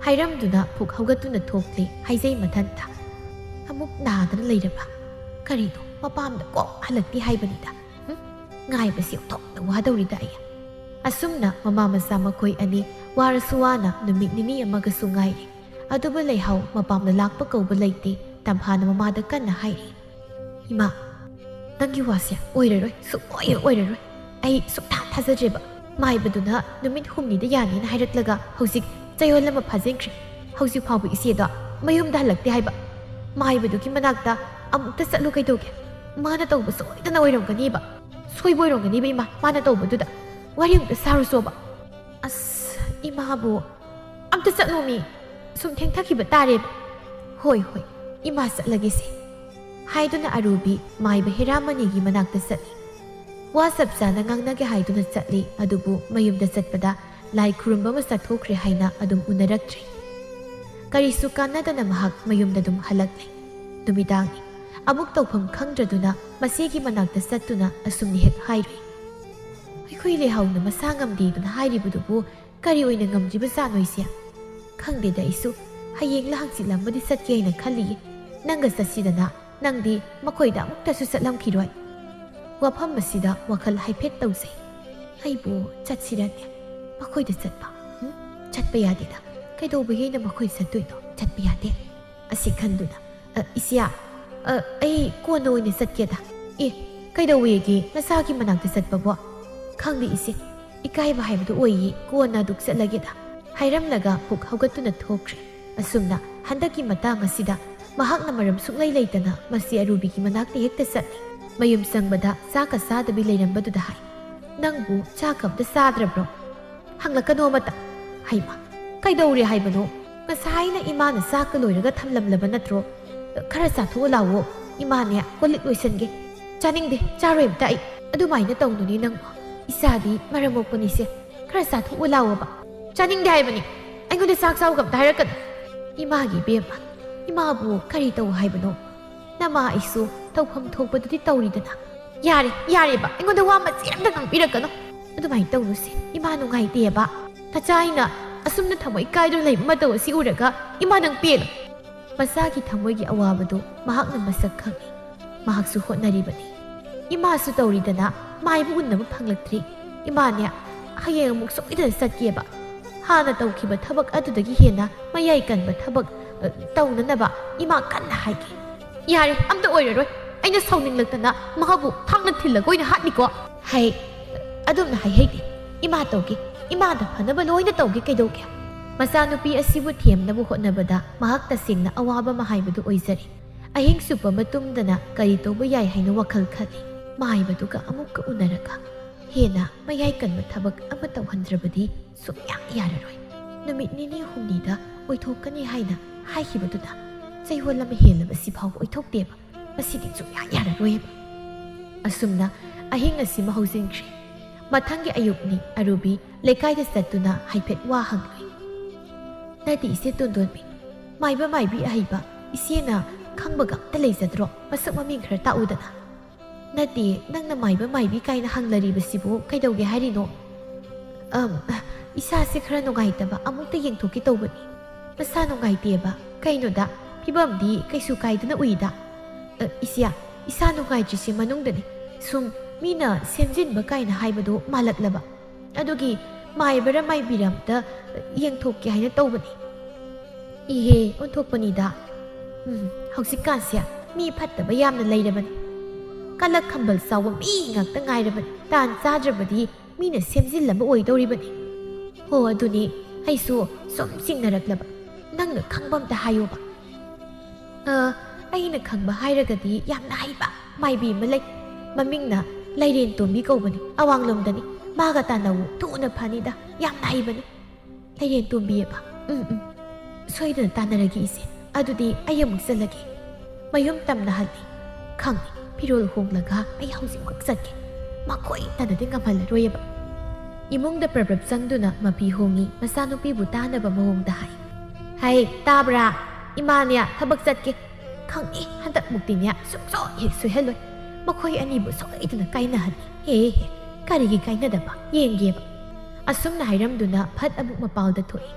ꯍꯥꯏꯔꯝꯗꯨꯅ ꯄꯨꯛ ꯍꯧꯒꯠꯇꯨꯅ ꯊꯣꯛꯂꯦ ꯍꯥꯏꯖꯩ ꯃꯊꯟꯇ꯫ ꯑꯃꯨꯛ ꯅꯥꯗꯅ ꯂꯩꯔꯕ? ꯀꯔꯤꯅꯣ, ꯃꯄꯥꯝꯗ ꯀꯣꯛ ꯍꯜꯂꯛꯇꯦ ꯍꯥꯏꯕꯅꯤꯗ꯫ ꯉꯥꯏꯕꯁꯤ ꯑꯣꯟꯊꯣꯛꯅ ꯋꯥꯗꯧꯔꯤꯗ ꯑꯩ꯫ ꯑꯁꯨꯝꯅ ꯃꯃꯥ ꯃꯆꯥ ꯃꯈꯣꯏ ꯑꯅꯤ ꯋꯥꯔꯁꯨ ꯋꯥꯅ ꯅꯨꯃꯤꯠ ꯅꯤꯅꯤ ꯑꯃꯒꯁꯨ ꯉꯥꯏꯔꯤ꯫ ꯑꯗꯨꯕꯨ ꯂꯩꯍꯥꯎ ꯃꯄꯥꯝꯗ ꯂꯥꯛꯄ ꯀꯧꯕ ꯂꯩꯇꯦ꯫ ꯇꯝꯐꯥꯅ ꯃꯃꯥꯗ ꯀꯟꯅ ꯍꯥꯏꯔꯤ꯫ ꯏꯃꯥ, ꯅꯪꯒꯤ ꯋꯥꯁꯦ ꯑꯣꯏꯔꯔꯣꯏ, ꯁꯨꯛꯑꯣꯏ ꯑꯣꯏꯔꯔꯣꯏ꯫ ꯑꯩ ꯁꯨꯛꯊꯥ ꯊꯥꯖꯗ꯭ꯔꯦꯕ꯫ ꯃꯥꯏꯕꯗꯨꯅ ꯅꯨꯃꯤꯠ 5ꯅꯤꯗ ꯌꯥꯅꯤꯅ ꯍꯥꯏꯔꯛꯂꯒ ꯍꯧꯖꯤꯛ ꯆꯌꯣꯜ ꯑꯃ ꯐꯥꯖꯤꯟꯈ꯭ꯔꯦ꯫ ꯍꯧꯖꯤꯛ ꯐꯥꯎꯕ ꯏꯆꯦꯗꯣ ꯃꯌꯨꯝꯗ ꯍꯜꯂꯛꯇꯦ ꯍꯥꯏꯕ꯫ ꯃꯥꯏꯕꯗꯨꯒꯤ ꯃꯅꯥꯛꯇ ꯑꯃꯨꯛꯇ ꯆꯠꯂꯨ ꯀꯩꯗꯧꯒꯦ? ꯃꯥꯅ ꯇꯧꯕ ꯁꯣꯏꯗꯅ ꯑꯣꯏꯔꯝꯒꯅꯤꯕ꯫ ꯁꯣꯏꯕ ꯑꯣꯏꯔꯝꯒꯅꯤꯕ ꯏꯃꯥ, ꯃꯥꯅ ꯇꯧꯕꯗꯨꯗ꯫ ꯋꯥꯔꯤ ꯑꯃꯨꯛꯇ ꯁꯥꯔꯨꯆꯣꯕ꯫ ꯑꯁ ꯏꯃꯥꯕꯨ, ꯑꯝꯇ ꯆꯠꯂꯣꯃꯤ, ꯁꯨꯝ ꯊꯦꯡꯊꯈꯤꯕ ꯇꯥꯔꯦꯕ꯫ ꯍꯣꯏ ꯏꯃꯥ ꯆꯠꯂꯒꯦꯁꯦ ꯍꯥꯏꯗꯨꯅ ꯑꯔꯨꯕꯤ ꯃꯥꯏꯕ ꯍꯦꯔꯥꯃꯅꯤꯒꯤ ꯃꯅꯥꯛꯇ ꯆꯠꯂꯤ꯫ ꯋꯥ ꯆꯞ ꯆꯥꯅ ꯉꯥꯡꯅꯒꯦ ꯍꯥꯏꯗꯨꯅ ꯆꯠꯂꯤ꯫ ꯑꯗꯨꯕꯨ ꯃꯌꯨꯝꯗ ꯆꯠꯄꯗ ꯂꯥꯏ ꯈꯨꯔꯨꯝꯕ ꯑꯃ ꯆꯠꯊꯣꯛꯈ꯭ꯔꯦ ꯍꯥꯏꯅ ꯑꯗꯨꯝ ꯎꯅꯔꯛꯇ꯭ꯔꯦ꯫ ꯀꯔꯤꯁꯨ ꯀꯥꯟꯅꯗꯅ ꯃꯍꯥꯛ ꯃꯌꯨꯝꯗ ꯑꯗꯨꯝ ꯍꯜꯂꯛꯂꯦ꯫ ꯅꯨꯃꯤꯗꯥꯡꯅꯤ꯫ ꯑꯃꯨꯛ ꯇꯧꯐꯝ ꯈꯪꯗ꯭ꯔꯗꯨꯅ ꯃꯆꯦꯒꯤ ꯃꯅꯥꯛꯇ ꯆꯠꯇꯨꯅ ꯑꯁꯨꯝꯅ ꯍꯦꯛ ꯍꯥꯏꯔꯨꯏ꯫ ꯑꯩꯈꯣꯏ ꯂꯩꯍꯥꯎꯅ ꯃꯁꯥ ꯉꯝꯗꯦꯗꯨꯅ ꯍꯥꯏꯔꯤꯕꯗꯨꯕꯨ ꯀꯔꯤ ꯑꯣꯏꯅ ꯉꯝꯗ꯭ꯔꯤꯕꯖꯥꯠꯅꯣ ꯏꯆꯦ? ꯈꯪꯗꯦꯗ ꯑꯩꯁꯨ꯫ ꯍꯌꯦꯡꯂ ꯍꯪꯆꯤꯠꯂꯝꯕꯗꯤ ꯆꯠꯀꯦ ꯍꯥꯏꯅ ꯈꯜꯂꯤꯌꯦ꯫ ꯅꯪꯒ ꯆꯠꯁꯤꯗꯅ, ꯅꯪꯗꯤ ꯃꯈꯣꯏꯗ ꯑꯃꯨꯛꯇꯁꯨ ꯆꯠꯂꯝꯈꯤꯔꯣꯏ꯫ ꯋꯥꯐꯝ ꯑꯁꯤꯗ ꯋꯥꯈꯜ ꯍꯥꯏꯐꯦꯠ ꯇꯧꯖꯩ꯫ ꯑꯩꯕꯨ ꯆꯠꯁꯤꯔꯅꯦ ꯃꯈꯣꯏꯗ ꯆꯠꯄ? ꯆꯠꯄ ꯌꯥꯗꯦꯗ꯫ ꯀꯩꯗꯧꯕꯒꯤ ꯑꯩꯅ ꯃꯈꯣꯏꯗ ꯆꯠꯇꯣꯏꯅꯣ? ꯆꯠꯄ ꯌꯥꯗꯦ꯫ ꯑꯁꯤ ꯈꯟꯗꯨꯅ ꯏꯆꯦ, ꯑꯩ ꯀꯣꯟꯅ ꯑꯣꯏꯅ ꯆꯠꯀꯦꯗ꯫ ꯀꯩꯗꯧꯋꯦꯒꯦ ꯅꯆꯥꯒꯤ ꯃꯅꯥꯛꯇ ꯆꯠꯄꯕꯣ? ꯈꯪꯗꯦ ꯏꯆꯦ, ꯏꯀꯥꯏꯕ ꯍꯥꯏꯕꯗꯨ ꯑꯣꯏꯌꯦ꯫ ꯀꯣꯟꯅ ꯑꯗꯨꯛ ꯆꯠꯂꯒꯦꯗ ꯍꯥꯏꯔꯝꯂꯒ ꯄꯨꯛ ꯍꯧꯒꯠꯇꯨꯅ ꯊꯣꯛꯈ꯭ꯔꯦ꯫ ꯑꯁꯨꯝꯅ ꯍꯟꯗꯛꯀꯤ ꯃꯇꯥꯡ ꯑꯁꯤꯗ ꯃꯍꯥꯛꯅ ꯃꯔꯝ ꯁꯨꯛꯂꯩ ꯂꯩꯇꯅ ꯃꯁꯤ ꯑꯔꯨꯕꯤꯒꯤ ꯃꯅꯥꯛꯇ ꯍꯦꯛꯇ ꯆꯠꯂꯤ꯫ ꯃꯌꯨꯝ ꯆꯪꯕꯗ ꯆꯥꯛꯀ ꯆꯥꯗꯕꯤ ꯂꯩꯔꯝꯕꯗꯨꯗ ꯍꯥꯏ꯫ ꯅꯪꯕꯨ ꯆꯥꯛꯀ ꯑꯝꯇ ꯆꯥꯗ꯭ꯔꯕ꯭ꯔꯣ? ꯍꯪꯂꯛꯀꯅꯣ ꯑꯃꯇ꯫ ꯍꯩꯃ, ꯀꯩꯗꯧꯔꯦ ꯍꯥꯏꯕꯅꯣ? ꯉꯁꯥꯏꯅ ꯏꯃꯥꯅ ꯆꯥꯛꯀ ꯂꯣꯏꯔꯒ ꯊꯝꯂꯝꯂꯕ ꯅꯠꯇ꯭ꯔꯣ? ꯈꯔ ꯆꯥꯊꯣꯛꯑ ꯂꯥꯛꯑꯣ꯫ ꯏꯃꯥꯅꯦ ꯀꯣꯜꯂꯤꯛ ꯂꯣꯏꯁꯟꯒꯦ꯫ ꯆꯥꯅꯤꯡꯗꯦ, ꯆꯥꯔꯣꯏ ꯑꯝꯇ ꯑꯩ꯫ ꯑꯗꯨꯃꯥꯏꯅ ꯇꯧꯅꯨꯅꯦ ꯅꯪꯕꯨ꯫ ꯏꯆꯥꯗꯤ ꯃꯔꯝ ꯃꯣꯛꯄꯅꯤꯁꯦ꯫ ꯈꯔ ꯆꯥꯊꯣꯛꯑ ꯂꯥꯛꯑꯣꯕ꯫ ꯆꯥꯅꯤꯡꯗꯦ ꯍꯥꯏꯕꯅꯤ꯫ ꯑꯩꯉꯣꯟꯗ ꯆꯥꯛ ꯆꯥꯎꯒ ꯑꯝꯇ ꯍꯥꯏꯔꯛꯀꯅꯨ꯫ ꯏꯃꯥꯒꯤ ꯏꯕꯦꯝꯃ, ꯏꯃꯥꯕꯨ ꯀꯔꯤ ꯇꯧ ꯍꯥꯏꯕꯅꯣ? ꯅꯃꯥ ꯑꯩꯁꯨ ꯇꯧꯐꯝ ꯊꯣꯛꯄꯗꯨꯗꯤ ꯇꯧꯔꯤꯗꯅ꯫ ꯌꯥꯔꯦꯕ, ꯑꯩꯉꯣꯟꯗ ꯋꯥ ꯃꯆꯦꯠ ꯑꯝꯇ ꯉꯥꯡꯕꯤꯔꯛꯀꯅꯨ꯫ ꯑꯗꯨꯃꯥꯏꯅ ꯇꯧꯅꯨꯁꯦ, ꯏꯃꯥ ꯅꯨꯡꯉꯥꯏꯇꯦꯕ꯫ ꯅꯆꯥ ꯑꯩꯅ ꯑꯁꯨꯝꯅ ꯊꯃꯣꯏ ꯀꯥꯏꯗꯨꯅ ꯂꯩꯕ ꯃꯇꯧ ꯑꯁꯤ ꯎꯔꯒ ꯏꯃꯥ ꯅꯪ ꯄꯦꯜꯂꯣ꯫ ꯃꯆꯥꯒꯤ ꯊꯃꯣꯏꯒꯤ ꯑꯋꯥꯕꯗꯨ ꯃꯍꯥꯛꯅ ꯃꯁꯛ ꯈꯪꯏ꯫ ꯃꯍꯥꯛꯁꯨ ꯍꯣꯠꯅꯔꯤꯕꯅꯤ꯫ ꯏꯃꯥꯁꯨ ꯇꯧꯔꯤꯗꯅ ꯃꯥꯏꯕ ꯎꯅꯕ ꯐꯪꯂꯛꯇ꯭ꯔꯤ꯫ ꯏꯃꯥꯅꯦ ꯍꯌꯦꯡ ꯑꯃꯨꯛ ꯁꯣꯏꯗꯅ ꯆꯠꯀꯦꯕ꯫ ꯍꯥꯟꯅ ꯇꯧꯈꯤꯕ ꯊꯕꯛ ꯑꯗꯨꯗꯒꯤ ꯍꯦꯟꯅ ꯃꯌꯥꯏ ꯀꯟꯕ ꯊꯕꯛ ꯇꯧꯅꯅꯕ ꯏꯃꯥ ꯀꯟꯅ ꯍꯥꯏꯒꯦ꯫ ꯌꯥꯔꯦ, ꯑꯝꯇ ꯑꯣꯏꯔꯔꯣꯏ꯫ ꯑꯩꯅ ꯁꯥꯎꯅꯤꯡꯂꯛꯇꯅ ꯃꯍꯥꯛꯄꯨ ꯊꯥꯡꯅ ꯊꯤꯜꯂꯒ ꯑꯣꯏꯅ ꯍꯥꯠꯅꯤꯀꯣ꯫ ꯑꯗꯨꯝꯅ ꯍꯥꯏꯍꯩꯗꯦ꯫ ꯏꯃꯥ ꯇꯧꯒꯦ, ꯏꯃꯥꯗ ꯐꯅꯕ ꯂꯣꯏꯅ ꯇꯧꯒꯦ ꯀꯩꯗꯧꯒꯦ? ꯃꯆꯥꯅꯨꯄꯤ ꯑꯁꯤꯕꯨ ꯊꯦꯝꯅꯕ ꯍꯣꯠꯅꯕꯗ ꯃꯍꯥꯛ ꯇꯁꯦꯡꯅ ꯑꯋꯥꯕ ꯑꯃ ꯍꯥꯏꯕꯗꯨ ꯑꯣꯏꯖꯔꯤ꯫ ꯑꯍꯤꯡ ꯆꯨꯞꯄ ꯇꯨꯝꯗꯅ ꯀꯔꯤ ꯇꯧꯕ ꯌꯥꯏ ꯍꯥꯏꯅ ꯋꯥꯈꯜ ꯈꯜꯂꯤ꯫ ꯃꯥꯏꯕꯗꯨꯒ ꯑꯃꯨꯛꯀ ꯎꯅꯔꯒ ꯍꯦꯟꯅ ꯃꯌꯥꯏ ꯀꯟꯕ ꯊꯕꯛ ꯑꯃ ꯇꯧꯍꯟꯗ꯭ꯔꯕꯗꯤ ꯁꯨꯡꯌꯥ ꯌꯥꯔꯔꯣꯏ꯫ ꯅꯨꯃꯤꯠ 2-3 ꯑꯣꯏꯊꯣꯛꯀꯅꯤ ꯍꯥꯏꯅ ꯍꯥꯏꯈꯤꯕꯗꯨꯗ ꯆꯌꯣꯜ ꯑꯃ ꯍꯦꯜꯂꯕꯁꯤ ꯐꯥꯎꯕ ꯑꯣꯏꯊꯣꯛꯇꯦꯕ꯫ ꯃꯁꯤꯗꯤ ꯁꯨꯡꯌꯥ ꯌꯥꯔꯔꯣꯏꯕ꯫ ꯑꯁꯨꯝꯅ ꯑꯍꯤꯡ ꯑꯁꯤꯃ ꯍꯧꯖꯤꯟꯈ꯭ꯔꯦ꯫ ꯃꯊꯪꯒꯤ ꯑꯌꯨꯛꯅꯤ꯫ ꯑꯔꯨꯕꯤ ꯂꯩꯀꯥꯏꯗ ꯆꯠꯇꯨꯅ ꯍꯥꯏꯐꯦꯠ ꯋꯥ ꯍꯪꯂꯨꯏ꯫ ꯅꯠꯇꯦ ꯏꯆꯦ ꯇꯣꯟꯗꯣꯟꯕꯤ, ꯃꯥꯏꯕꯤ ꯑꯍꯩꯕ ꯏꯆꯦꯅ ꯈꯪꯕꯒ ꯑꯝꯇ ꯂꯩꯖꯗ꯭ꯔꯣ? ꯃꯁꯛ ꯃꯃꯤꯡ ꯈꯔ ꯇꯥꯛꯎꯗꯅ꯫ ꯅꯠꯇꯦ, ꯅꯪꯅ ꯃꯥꯏꯕꯤ ꯀꯥꯏꯅ ꯍꯪꯂꯔꯤꯕꯁꯤꯕꯨ ꯀꯩꯗꯧꯒꯦ ꯍꯥꯏꯔꯤꯅꯣ? ꯏꯁꯥꯁꯦ ꯈꯔ ꯅꯨꯡꯉꯥꯏꯇꯕ, ꯑꯃꯨꯛꯇ ꯌꯦꯡꯊꯣꯛꯀꯦ ꯇꯧꯕꯅꯤ꯫ ꯃꯁꯥ ꯅꯨꯡꯉꯥꯏꯇꯦꯕ? ꯀꯩꯅꯣꯗ, ꯐꯤꯕꯝꯗꯤ ꯀꯩꯁꯨ ꯀꯥꯏꯗꯅ ꯎꯏꯗ꯫ ꯏꯆꯦ, ꯏꯁꯥ ꯅꯨꯡꯉꯥꯏꯇ꯭ꯔꯤꯁꯦ ꯃꯅꯨꯡꯗꯅꯤ꯫ ꯁꯨꯝ ꯃꯤꯅ ꯁꯦꯝꯖꯤꯟꯕ ꯀꯥꯏꯅ ꯍꯥꯏꯕꯗꯣ ꯃꯥꯜꯂꯛꯂꯕ꯫ ꯑꯗꯨꯒꯤ ꯃꯥꯏꯕꯔ ꯃꯥꯏꯕꯤꯔ ꯑꯝꯇ ꯌꯦꯡꯊꯣꯛꯀꯦ ꯍꯥꯏꯅ ꯇꯧꯕꯅꯤ꯫ Ihe ꯑꯣꯟꯊꯣꯛꯄꯅꯤꯗ ꯍꯧꯖꯤꯛꯀꯥꯟꯁꯦ ꯃꯤ ꯐꯠꯇꯕ ꯌꯥꯝꯅ ꯂꯩꯔꯕꯅꯤ ꯀꯂꯛ ꯈꯝꯕꯜ ꯆꯥꯎꯕ ꯃꯤ ꯉꯥꯛꯇ ꯉꯥꯏꯔꯕꯅꯤ ꯇꯥꯟ ꯆꯥꯗ꯭ꯔꯕꯗꯤ ꯃꯤꯅ ꯁꯦꯝꯖꯤꯜꯂꯝꯕ ꯑꯣꯏꯗꯧꯔꯤꯕꯅꯤ ꯍꯣ ꯑꯗꯨꯅꯤ ꯑꯩꯁꯨ ꯁꯨꯝ ꯆꯤꯡꯅꯔꯛꯂꯕ ꯅꯪꯅ ꯈꯪꯕ ꯑꯝꯇ ꯍꯥꯏꯌꯣꯕ ꯑꯩꯅ ꯈꯪꯕ ꯍꯥꯏꯔꯒꯗꯤ ꯌꯥꯝꯅ ꯍꯩꯕ ꯃꯥꯏꯕꯤ ꯑꯃ ꯂꯩ ꯃꯃꯤꯡꯅ ꯂꯩꯔꯦꯟ ꯇꯣꯝꯕꯤ ꯀꯧꯕꯅꯤ ꯑꯋꯥꯡꯂꯣꯝꯗꯅꯤ ꯃꯥꯒ ꯇꯥꯟꯅꯧ ꯊꯨꯅ ꯐꯅꯤꯗ ꯌꯥꯝꯅ ꯍꯩꯕꯅꯤ ꯂꯩꯔꯦꯟ ꯇꯣꯝꯕꯤꯑꯕ ꯁꯣꯏꯗꯅ ꯇꯥꯟꯅꯔꯒꯦ ꯏꯆꯦ ꯑꯗꯨꯗꯤ ꯑꯩ ꯑꯃꯨꯛ ꯆꯠꯂꯒꯦ ꯃꯌꯨꯝ ꯇꯝꯅ ꯍꯜꯂꯤ ꯈꯪꯉꯤ ꯐꯤꯔꯣꯜ ꯍꯣꯡꯂꯒ ꯑꯩ ꯍꯧꯖꯤꯛꯃꯛ ꯆꯠꯀꯦ ꯃꯈꯣꯏ ꯇꯅꯗꯤ ꯉꯝꯍꯜꯂꯔꯣꯏꯑꯕ ꯏꯃꯨꯡꯗ ꯄ꯭ꯔꯕ꯭ꯔꯞ ꯆꯪꯗꯨꯅ ꯃꯄꯤ ꯍꯣꯡꯉꯤ ꯃꯆꯥꯅꯨꯄꯤꯕꯨ ꯇꯥꯅꯕ ꯃꯑꯣꯡꯗ ꯍꯥꯏ ꯇꯥꯕ꯭ꯔꯥ ꯏꯃꯥꯅꯦ ꯊꯕꯛ ꯆꯠꯀꯦ ꯈꯪꯏ ꯍꯟꯗꯛꯃꯨꯛꯇꯤꯅꯦ ꯁꯨꯡꯁꯣꯏ ꯍꯦꯛ ꯁꯣꯏꯍꯜꯂꯣꯏ ꯃꯈꯣꯏ ꯑꯅꯤꯕꯨ ꯁꯣꯏꯗꯅ ꯀꯥꯏꯅꯍꯜꯂꯤ ꯍꯦ ꯀꯔꯤꯒꯤ ꯀꯥꯏꯅꯗꯕ ꯌꯦꯡꯒꯦꯕ ꯑꯁꯨꯝꯅ ꯍꯥꯏꯔꯝꯗꯨꯅ ꯐꯠ ꯑꯃꯨꯛ ꯃꯄꯥꯜꯗ ꯊꯣꯛꯏ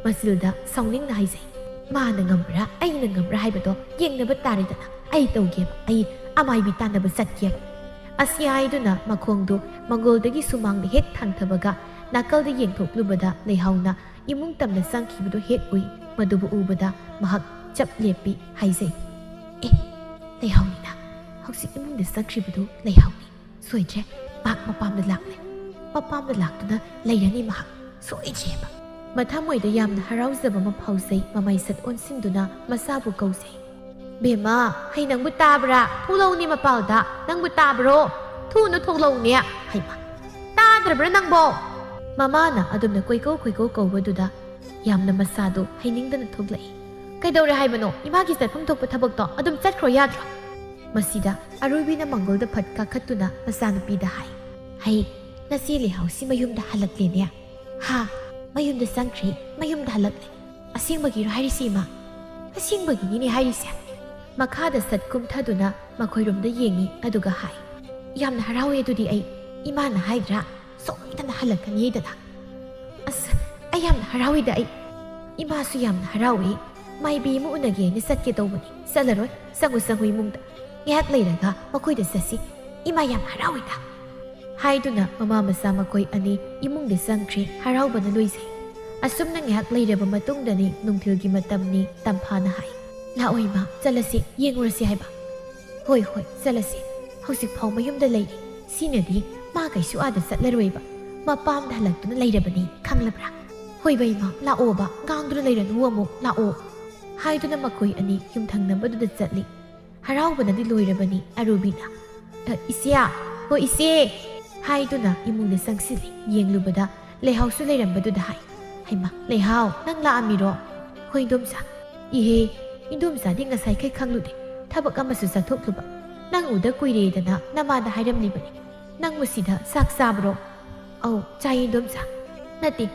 ꯃꯆꯤꯜꯗ ꯁꯥꯎꯅꯤꯡꯅ ꯍꯥꯏꯖꯩ ꯃꯥꯅ ꯉꯝꯕ꯭ꯔꯥ ꯑꯩꯅ ꯉꯝꯕ꯭ꯔꯥ ꯍꯥꯏꯕꯗꯣ ꯌꯦꯡꯅꯕ ꯇꯥꯔꯦꯗꯅ ꯑꯩ ꯇꯧꯒꯦꯕ ꯑꯩ ꯑꯃꯥꯏꯕꯤ ꯇꯥꯟꯅꯕ ꯆꯠꯀꯦꯕ ꯑꯁꯤ ꯍꯥꯏꯗꯨꯅ ꯃꯈꯣꯡꯗꯨ ꯃꯪꯒꯣꯜꯗꯒꯤ ꯁꯨꯃꯥꯡꯗ ꯍꯦꯛ ꯊꯥꯡꯊꯕꯒ ꯅꯥꯀꯜꯗ ꯌꯦꯡꯊꯣꯛꯂꯨꯕꯗ ꯂꯩꯍꯥꯎꯅ ꯏꯃꯨꯡ ꯇꯝꯅ ꯆꯪꯈꯤꯕꯗꯨ ꯍꯦꯛ ꯎꯏ ꯃꯗꯨꯕꯨ ꯎꯕꯗ ꯃꯍꯥꯛ ꯆꯞ ꯂꯦꯞꯄꯤ ꯍꯥꯏꯖꯩ ꯂꯩꯍꯥꯎꯅꯤꯅ ꯍꯧꯖꯤꯛ ꯏꯃꯨꯡꯗ ꯆꯪꯈ꯭ꯔꯤꯕꯗꯨ ꯂꯩꯍꯥꯎꯅꯤ ꯁꯣꯏꯗ꯭ꯔꯦ ꯃꯍꯥꯛ ꯃꯄꯥꯝꯗ ꯂꯥꯛꯂꯦ ꯃꯄꯥꯝꯗ ꯂꯥꯛꯇꯨꯅ ꯂꯩꯔꯅꯤ ꯃꯍꯥꯛ ꯁꯣꯏꯗ꯭ꯔꯦꯕ ꯃꯊꯃꯣꯏꯗ ꯌꯥꯝꯅ ꯍꯔꯥꯎꯖꯕ ꯑꯃ ꯐꯥꯎꯖꯩ ꯃꯃꯩꯁꯠ ꯑꯣꯟꯁꯤꯟꯗꯨꯅ ꯃꯆꯥꯕꯨ ꯀꯧꯖꯩ ꯕꯦꯝꯃ ꯍꯩ ꯅꯪꯕꯨ ꯇꯥꯕ꯭ꯔꯥ ꯊꯣꯛꯂꯧꯅꯤ ꯃꯄꯥꯜꯗ ꯅꯪꯕꯨ ꯇꯥꯕ꯭ꯔꯣ ꯊꯨꯅ ꯊꯣꯛꯂꯧꯅꯦ ꯍꯩꯃ ꯇꯥꯗ꯭ꯔꯕ꯭ꯔꯥ ꯅꯪꯕꯣ ꯃꯃꯥꯅ ꯑꯗꯨꯝꯅ ꯀꯣꯏꯀꯧ ꯀꯧꯕꯗꯨꯗ ꯌꯥꯝꯅ ꯃꯆꯥꯗꯨ ꯍꯩꯅꯤꯡꯗꯅ ꯊꯣꯛꯂꯛꯏ ꯀꯩꯗꯧꯔꯦ ꯍꯥꯏꯕꯅꯣ ꯏꯃꯥꯒꯤ ꯆꯠꯐꯝ ꯊꯣꯛꯄ ꯊꯕꯛꯇꯣ ꯑꯗꯨꯝ ꯆꯠꯈ꯭ꯔꯣ ꯌꯥꯗ꯭ꯔꯣ ꯃꯁꯤꯗ ꯑꯔꯣꯏꯕꯤꯅ ꯃꯪꯒꯣꯜꯗ ꯐꯠ ꯀꯥꯈꯠꯇꯨꯅ ꯃꯆꯥꯅꯨꯄꯤꯗ ꯍꯩ ꯅꯆꯦ ꯂꯩꯍꯥꯎꯁꯤ ꯃꯌꯨꯝꯗ ꯍꯜꯂꯛꯂꯦꯅꯦ ꯍꯥ ꯃꯌꯨꯝꯗ ꯆꯪꯈ꯭ꯔꯦ ꯃꯌꯨꯝꯗ ꯍꯜꯂꯛꯂꯦ ꯑꯁꯦꯡꯕꯒꯤꯔꯣ ꯍꯥꯏꯔꯤꯁꯦ ꯏꯃꯥ ꯑꯁꯦꯡꯕꯒꯤꯅꯤꯅꯦ ꯍꯥꯏꯔꯤꯁꯦ ꯃꯈꯥꯗ ꯁꯠ ꯀꯨꯝꯊꯗꯨꯅ ꯃꯈꯣꯏꯔꯣꯝꯗ ꯌꯦꯡꯉꯤ ꯑꯗꯨꯒ ꯍꯥꯏ ꯌꯥꯝꯅ ꯍꯔꯥꯎꯋꯦ ꯑꯗꯨꯗꯤ ꯑꯩ ꯏꯃꯥꯅ ꯍꯥꯏꯗ꯭ꯔꯥ ꯁꯣꯏꯗꯅ ꯍꯜꯂꯛꯀꯅꯤꯗꯅ ꯑꯁ ꯑꯩ ꯌꯥꯝꯅ ꯍꯔꯥꯎꯋꯤꯗ ꯑꯩ ꯏꯃꯥꯁꯨ ꯌꯥꯝꯅ ꯍꯔꯥꯎꯋꯤ ꯃꯥꯏꯕꯤ ꯑꯃ ꯎꯅꯒꯦꯅ ꯆꯠꯀꯦ ꯇꯧꯕꯅꯤ ꯆꯠꯂꯔꯣꯏ ꯆꯪꯉꯨ ꯏꯃꯨꯡꯗ ꯉꯥꯏꯍꯥꯛ ꯂꯩꯔꯒ ꯃꯈꯣꯏꯗ ꯆꯠꯁꯤ ꯏꯃꯥ ꯌꯥꯝ ꯍꯔꯥꯎꯋꯤꯗ ꯍꯥꯏꯗꯨꯅ ꯃꯃꯥ ꯃꯆꯥ ꯃꯈꯣꯏ ꯑꯅꯤ ꯏꯃꯨꯡꯗ ꯆꯪꯈ꯭ꯔꯦ ꯍꯔꯥꯎꯕꯅ ꯂꯣꯏꯖꯩ ꯑꯁꯨꯝꯅ ꯉꯥꯏꯍꯥꯛ ꯂꯩꯔꯕ ꯃꯇꯨꯡꯗꯅꯤ ꯅꯨꯡꯊꯤꯜꯒꯤ ꯃꯇꯝꯅꯤ ꯇꯝꯐꯥꯅ ꯍꯥꯏ ꯂꯥꯛꯑꯣ ꯏꯃꯥ ꯆꯠꯂꯁꯤ ꯌꯦꯡꯉꯨꯔꯁꯤ ꯍꯥꯏꯕ ꯍꯣꯏ ꯆꯠꯂꯁꯤ ꯍꯧꯖꯤꯛꯐꯥꯎ ꯃꯌꯨꯝꯗ ꯂꯩꯔꯤ ꯁꯤꯅꯗꯤ ꯃꯥ ꯀꯩꯁꯨ ꯑꯥꯗ ꯆꯠꯂꯔꯣꯏꯕ ꯃꯄꯥꯝꯗ ꯍꯜꯂꯛꯇꯨꯅ ꯂꯩꯔꯕꯅꯤ ꯈꯪꯂꯕ꯭ꯔꯥ ꯍꯣꯏꯕ ꯏꯃꯥ ꯂꯥꯛꯑꯣꯕ ꯉꯥꯡꯗꯨꯅ ꯂꯩꯔꯅꯨ ꯑꯃꯨꯛ ꯂꯥꯛꯑꯣ ꯍꯥꯏꯗꯨꯅ ꯃꯈꯣꯏ ꯑꯅꯤ ꯌꯨꯝꯊꯪꯅꯕꯗꯨꯗ ꯆꯠꯂꯤ ꯍꯔꯥꯎꯕꯅꯗꯤ ꯂꯣꯏꯔꯕꯅꯤ ꯑꯔꯨꯕꯤꯅ ꯏꯆꯦ ꯍꯣ ꯏꯆꯦ ꯍꯥꯏꯗꯨꯅ ꯏꯃꯨꯡꯗ ꯆꯪꯁꯤꯜꯂꯤ ꯌꯦꯡꯂꯨꯕꯗ ꯂꯩꯍꯥꯎꯁꯨ ꯂꯩꯔꯝꯕꯗꯨꯗ ꯍꯩꯃ ꯂꯩꯍꯥꯎ ꯅꯪ ꯂꯥꯛꯑꯝꯃꯤꯔꯣ ꯍꯣꯏ ꯏꯟꯗꯣꯝꯆꯥ ꯏꯍꯦ ꯏꯟꯗꯣꯝꯆꯥꯗꯤ ꯉꯁꯥꯏꯈꯩ ꯈꯪꯂꯨꯗꯦ ꯊꯕꯛ ꯑꯃꯁꯨ ꯆꯠꯊꯣꯛꯂꯨꯕ ꯅꯪ ꯎꯗ ꯀꯨꯏꯔꯦꯗꯅ ꯅꯃꯥꯗ ꯍꯥꯏꯔꯝꯂꯤꯕꯅꯤ ꯅꯪꯕꯨ ꯁꯤꯗ ꯆꯥꯛ ꯆꯥꯕ꯭ꯔꯣ ꯑꯧ ꯆꯥꯏ ꯏꯟꯗꯣꯝꯆꯥ ꯅꯠꯇꯦ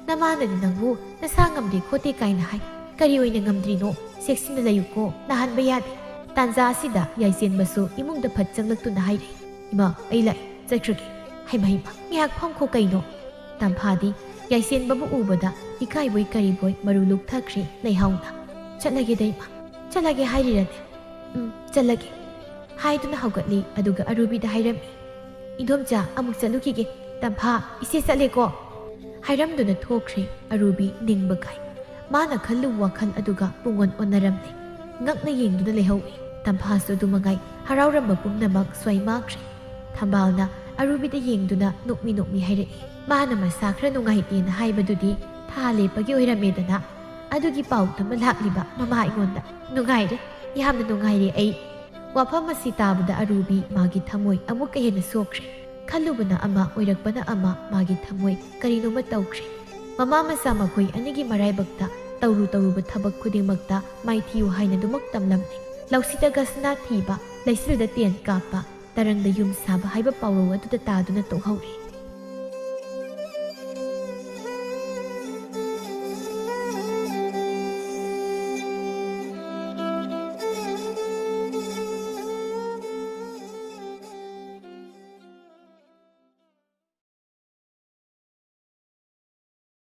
ꯅꯃꯥꯅꯗꯤ ꯅꯪꯕꯨ ꯅꯁꯥ ꯉꯝꯗꯦ ꯈꯣꯠꯇꯦ ꯀꯥꯏꯅ ꯍꯥꯏ ꯀꯔꯤ ꯑꯣꯏꯅ ꯉꯝꯗ꯭ꯔꯤꯅꯣ ꯆꯦꯛꯁꯤꯟꯅ ꯂꯩꯌꯨꯀꯣ ꯅꯥꯍꯟꯕ ꯌꯥꯗꯦ ꯇꯥꯟꯖꯥ ꯑꯁꯤꯗ ꯌꯥꯏꯆꯦꯟꯕꯁꯨ ꯏꯃꯨꯡꯗ ꯐꯠ ꯆꯪꯂꯛꯇꯨꯅ ꯍꯥꯏꯔꯛꯏ ꯏꯃꯥ ꯑꯩ ꯂꯥꯛꯑꯦ ꯆꯠꯈ꯭ꯔꯒꯦ ꯍꯩꯃ ꯉꯥꯏꯍꯥꯛ ꯐꯝꯈꯣ ꯀꯩꯅꯣ ꯇꯝꯐꯥꯗꯤ ꯌꯥꯏꯆꯦꯟꯕꯕꯨ ꯎꯕꯗ ꯏꯀꯥꯏꯕꯣꯏ ꯀꯔꯤꯕꯣꯏ ꯃꯔꯨ ꯂꯨꯛꯊꯈ꯭ꯔꯦ ꯂꯩꯍꯥꯎꯅ ꯆꯠꯂꯒꯦꯗ ꯏꯃꯥ ꯆꯠꯂꯒꯦ ꯍꯥꯏꯔꯤꯔꯅꯦ ꯆꯠꯂꯒꯦ ꯍꯥꯏꯗꯨꯅ ꯍꯧꯒꯠꯂꯤ ꯑꯗꯨꯒ ꯑꯔꯨꯕꯤꯗ ꯍꯥꯏꯔꯝꯃꯤ ꯏꯟꯗꯣꯝꯆꯥ ꯑꯃꯨꯛ ꯆꯠꯂꯨꯈꯤꯒꯦ ꯇꯝꯐꯥ ꯏꯆꯦ ꯆꯠꯂꯦꯀꯣ ꯍꯥꯏꯔꯝꯗꯨꯅ ꯊꯣꯛꯈ꯭ꯔꯦ ꯑꯔꯨꯕꯤ ꯅꯤꯡꯕ ꯀꯥꯏ ꯃꯥꯅ ꯈꯜꯂꯨꯕ ꯋꯥꯈꯜ ꯑꯗꯨꯒ ꯄꯨꯡꯑꯣꯟ ꯑꯣꯟꯅꯔꯝꯂꯦ ꯉꯛꯅ ꯌꯦꯡꯗꯨꯅ ꯂꯩꯍꯧꯏ ꯇꯝꯐꯥꯁꯨ ꯑꯗꯨꯃꯉꯥꯏ ꯍꯔꯥꯎꯔꯝꯕ ꯄꯨꯝꯅꯃꯛ ꯁ꯭ꯋꯥꯏ ꯃꯥꯡꯈ꯭ꯔꯦ ꯊꯝꯕꯥꯜꯅ ꯑꯔꯨꯕꯤꯗ ꯌꯦꯡꯗꯨꯅ ꯅꯣꯛꯃꯤ ꯍꯥꯏꯔꯛꯏ ꯃꯥꯅ ꯃꯁꯥ ꯈꯔ ꯅꯨꯡꯉꯥꯏꯇꯦꯅ ꯍꯥꯏꯕꯗꯨꯗꯤ ꯊꯥ ꯂꯦꯞꯄꯒꯤ ꯑꯣꯏꯔꯝꯃꯦꯗꯅ ꯑꯗꯨꯒꯤ ꯄꯥꯎ ꯇꯝꯕ ꯂꯥꯛꯂꯤꯕ ꯃꯃꯥ ꯑꯩꯉꯣꯟꯗ ꯅꯨꯡꯉꯥꯏꯔꯦ ꯌꯥꯝꯅ ꯅꯨꯡꯉꯥꯏꯔꯦ ꯑꯩ ꯋꯥꯐꯝ ꯑꯁꯤ ꯇꯥꯕꯗ ꯑꯔꯨꯕꯤ ꯃꯥꯒꯤ ꯊꯃꯣꯏ ꯑꯃꯨꯛꯀ ꯍꯦꯟꯅ ꯁꯣꯛꯈ꯭ꯔꯦ ꯈꯜꯂꯨꯕꯅ ꯑꯃ ꯑꯣꯏꯔꯛꯄꯅ ꯑꯃ ꯃꯥꯒꯤ ꯊꯃꯣꯏ ꯀꯔꯤꯅꯣꯃ ꯇꯧꯈ꯭ꯔꯦ ꯃꯃꯥ ꯃꯆꯥ ꯃꯈꯣꯏ ꯑꯅꯤꯒꯤ ꯃꯔꯥꯏꯕꯛꯇ ꯇꯧꯔꯨꯕ ꯊꯕꯛ ꯈꯨꯗꯤꯡꯃꯛꯇ ꯃꯥꯏꯊꯤꯌꯨ ꯍꯥꯏꯅ ꯑꯗꯨꯃꯛ ꯇꯝꯂꯝꯂꯦ ꯂꯧꯁꯤꯗ ꯒꯁꯅꯥ ꯊꯤꯕ ꯂꯩꯆꯤꯜꯗ ꯇꯦꯟ ꯀꯥꯞꯄ ꯇꯔꯪꯗ ꯌꯨꯝ ꯁꯥꯕ ꯍꯥꯏꯕ ꯄꯥꯎꯔꯧ ꯑꯗꯨꯗ ꯇꯥꯗꯨꯅ ꯇꯣꯛꯍꯧꯔꯦ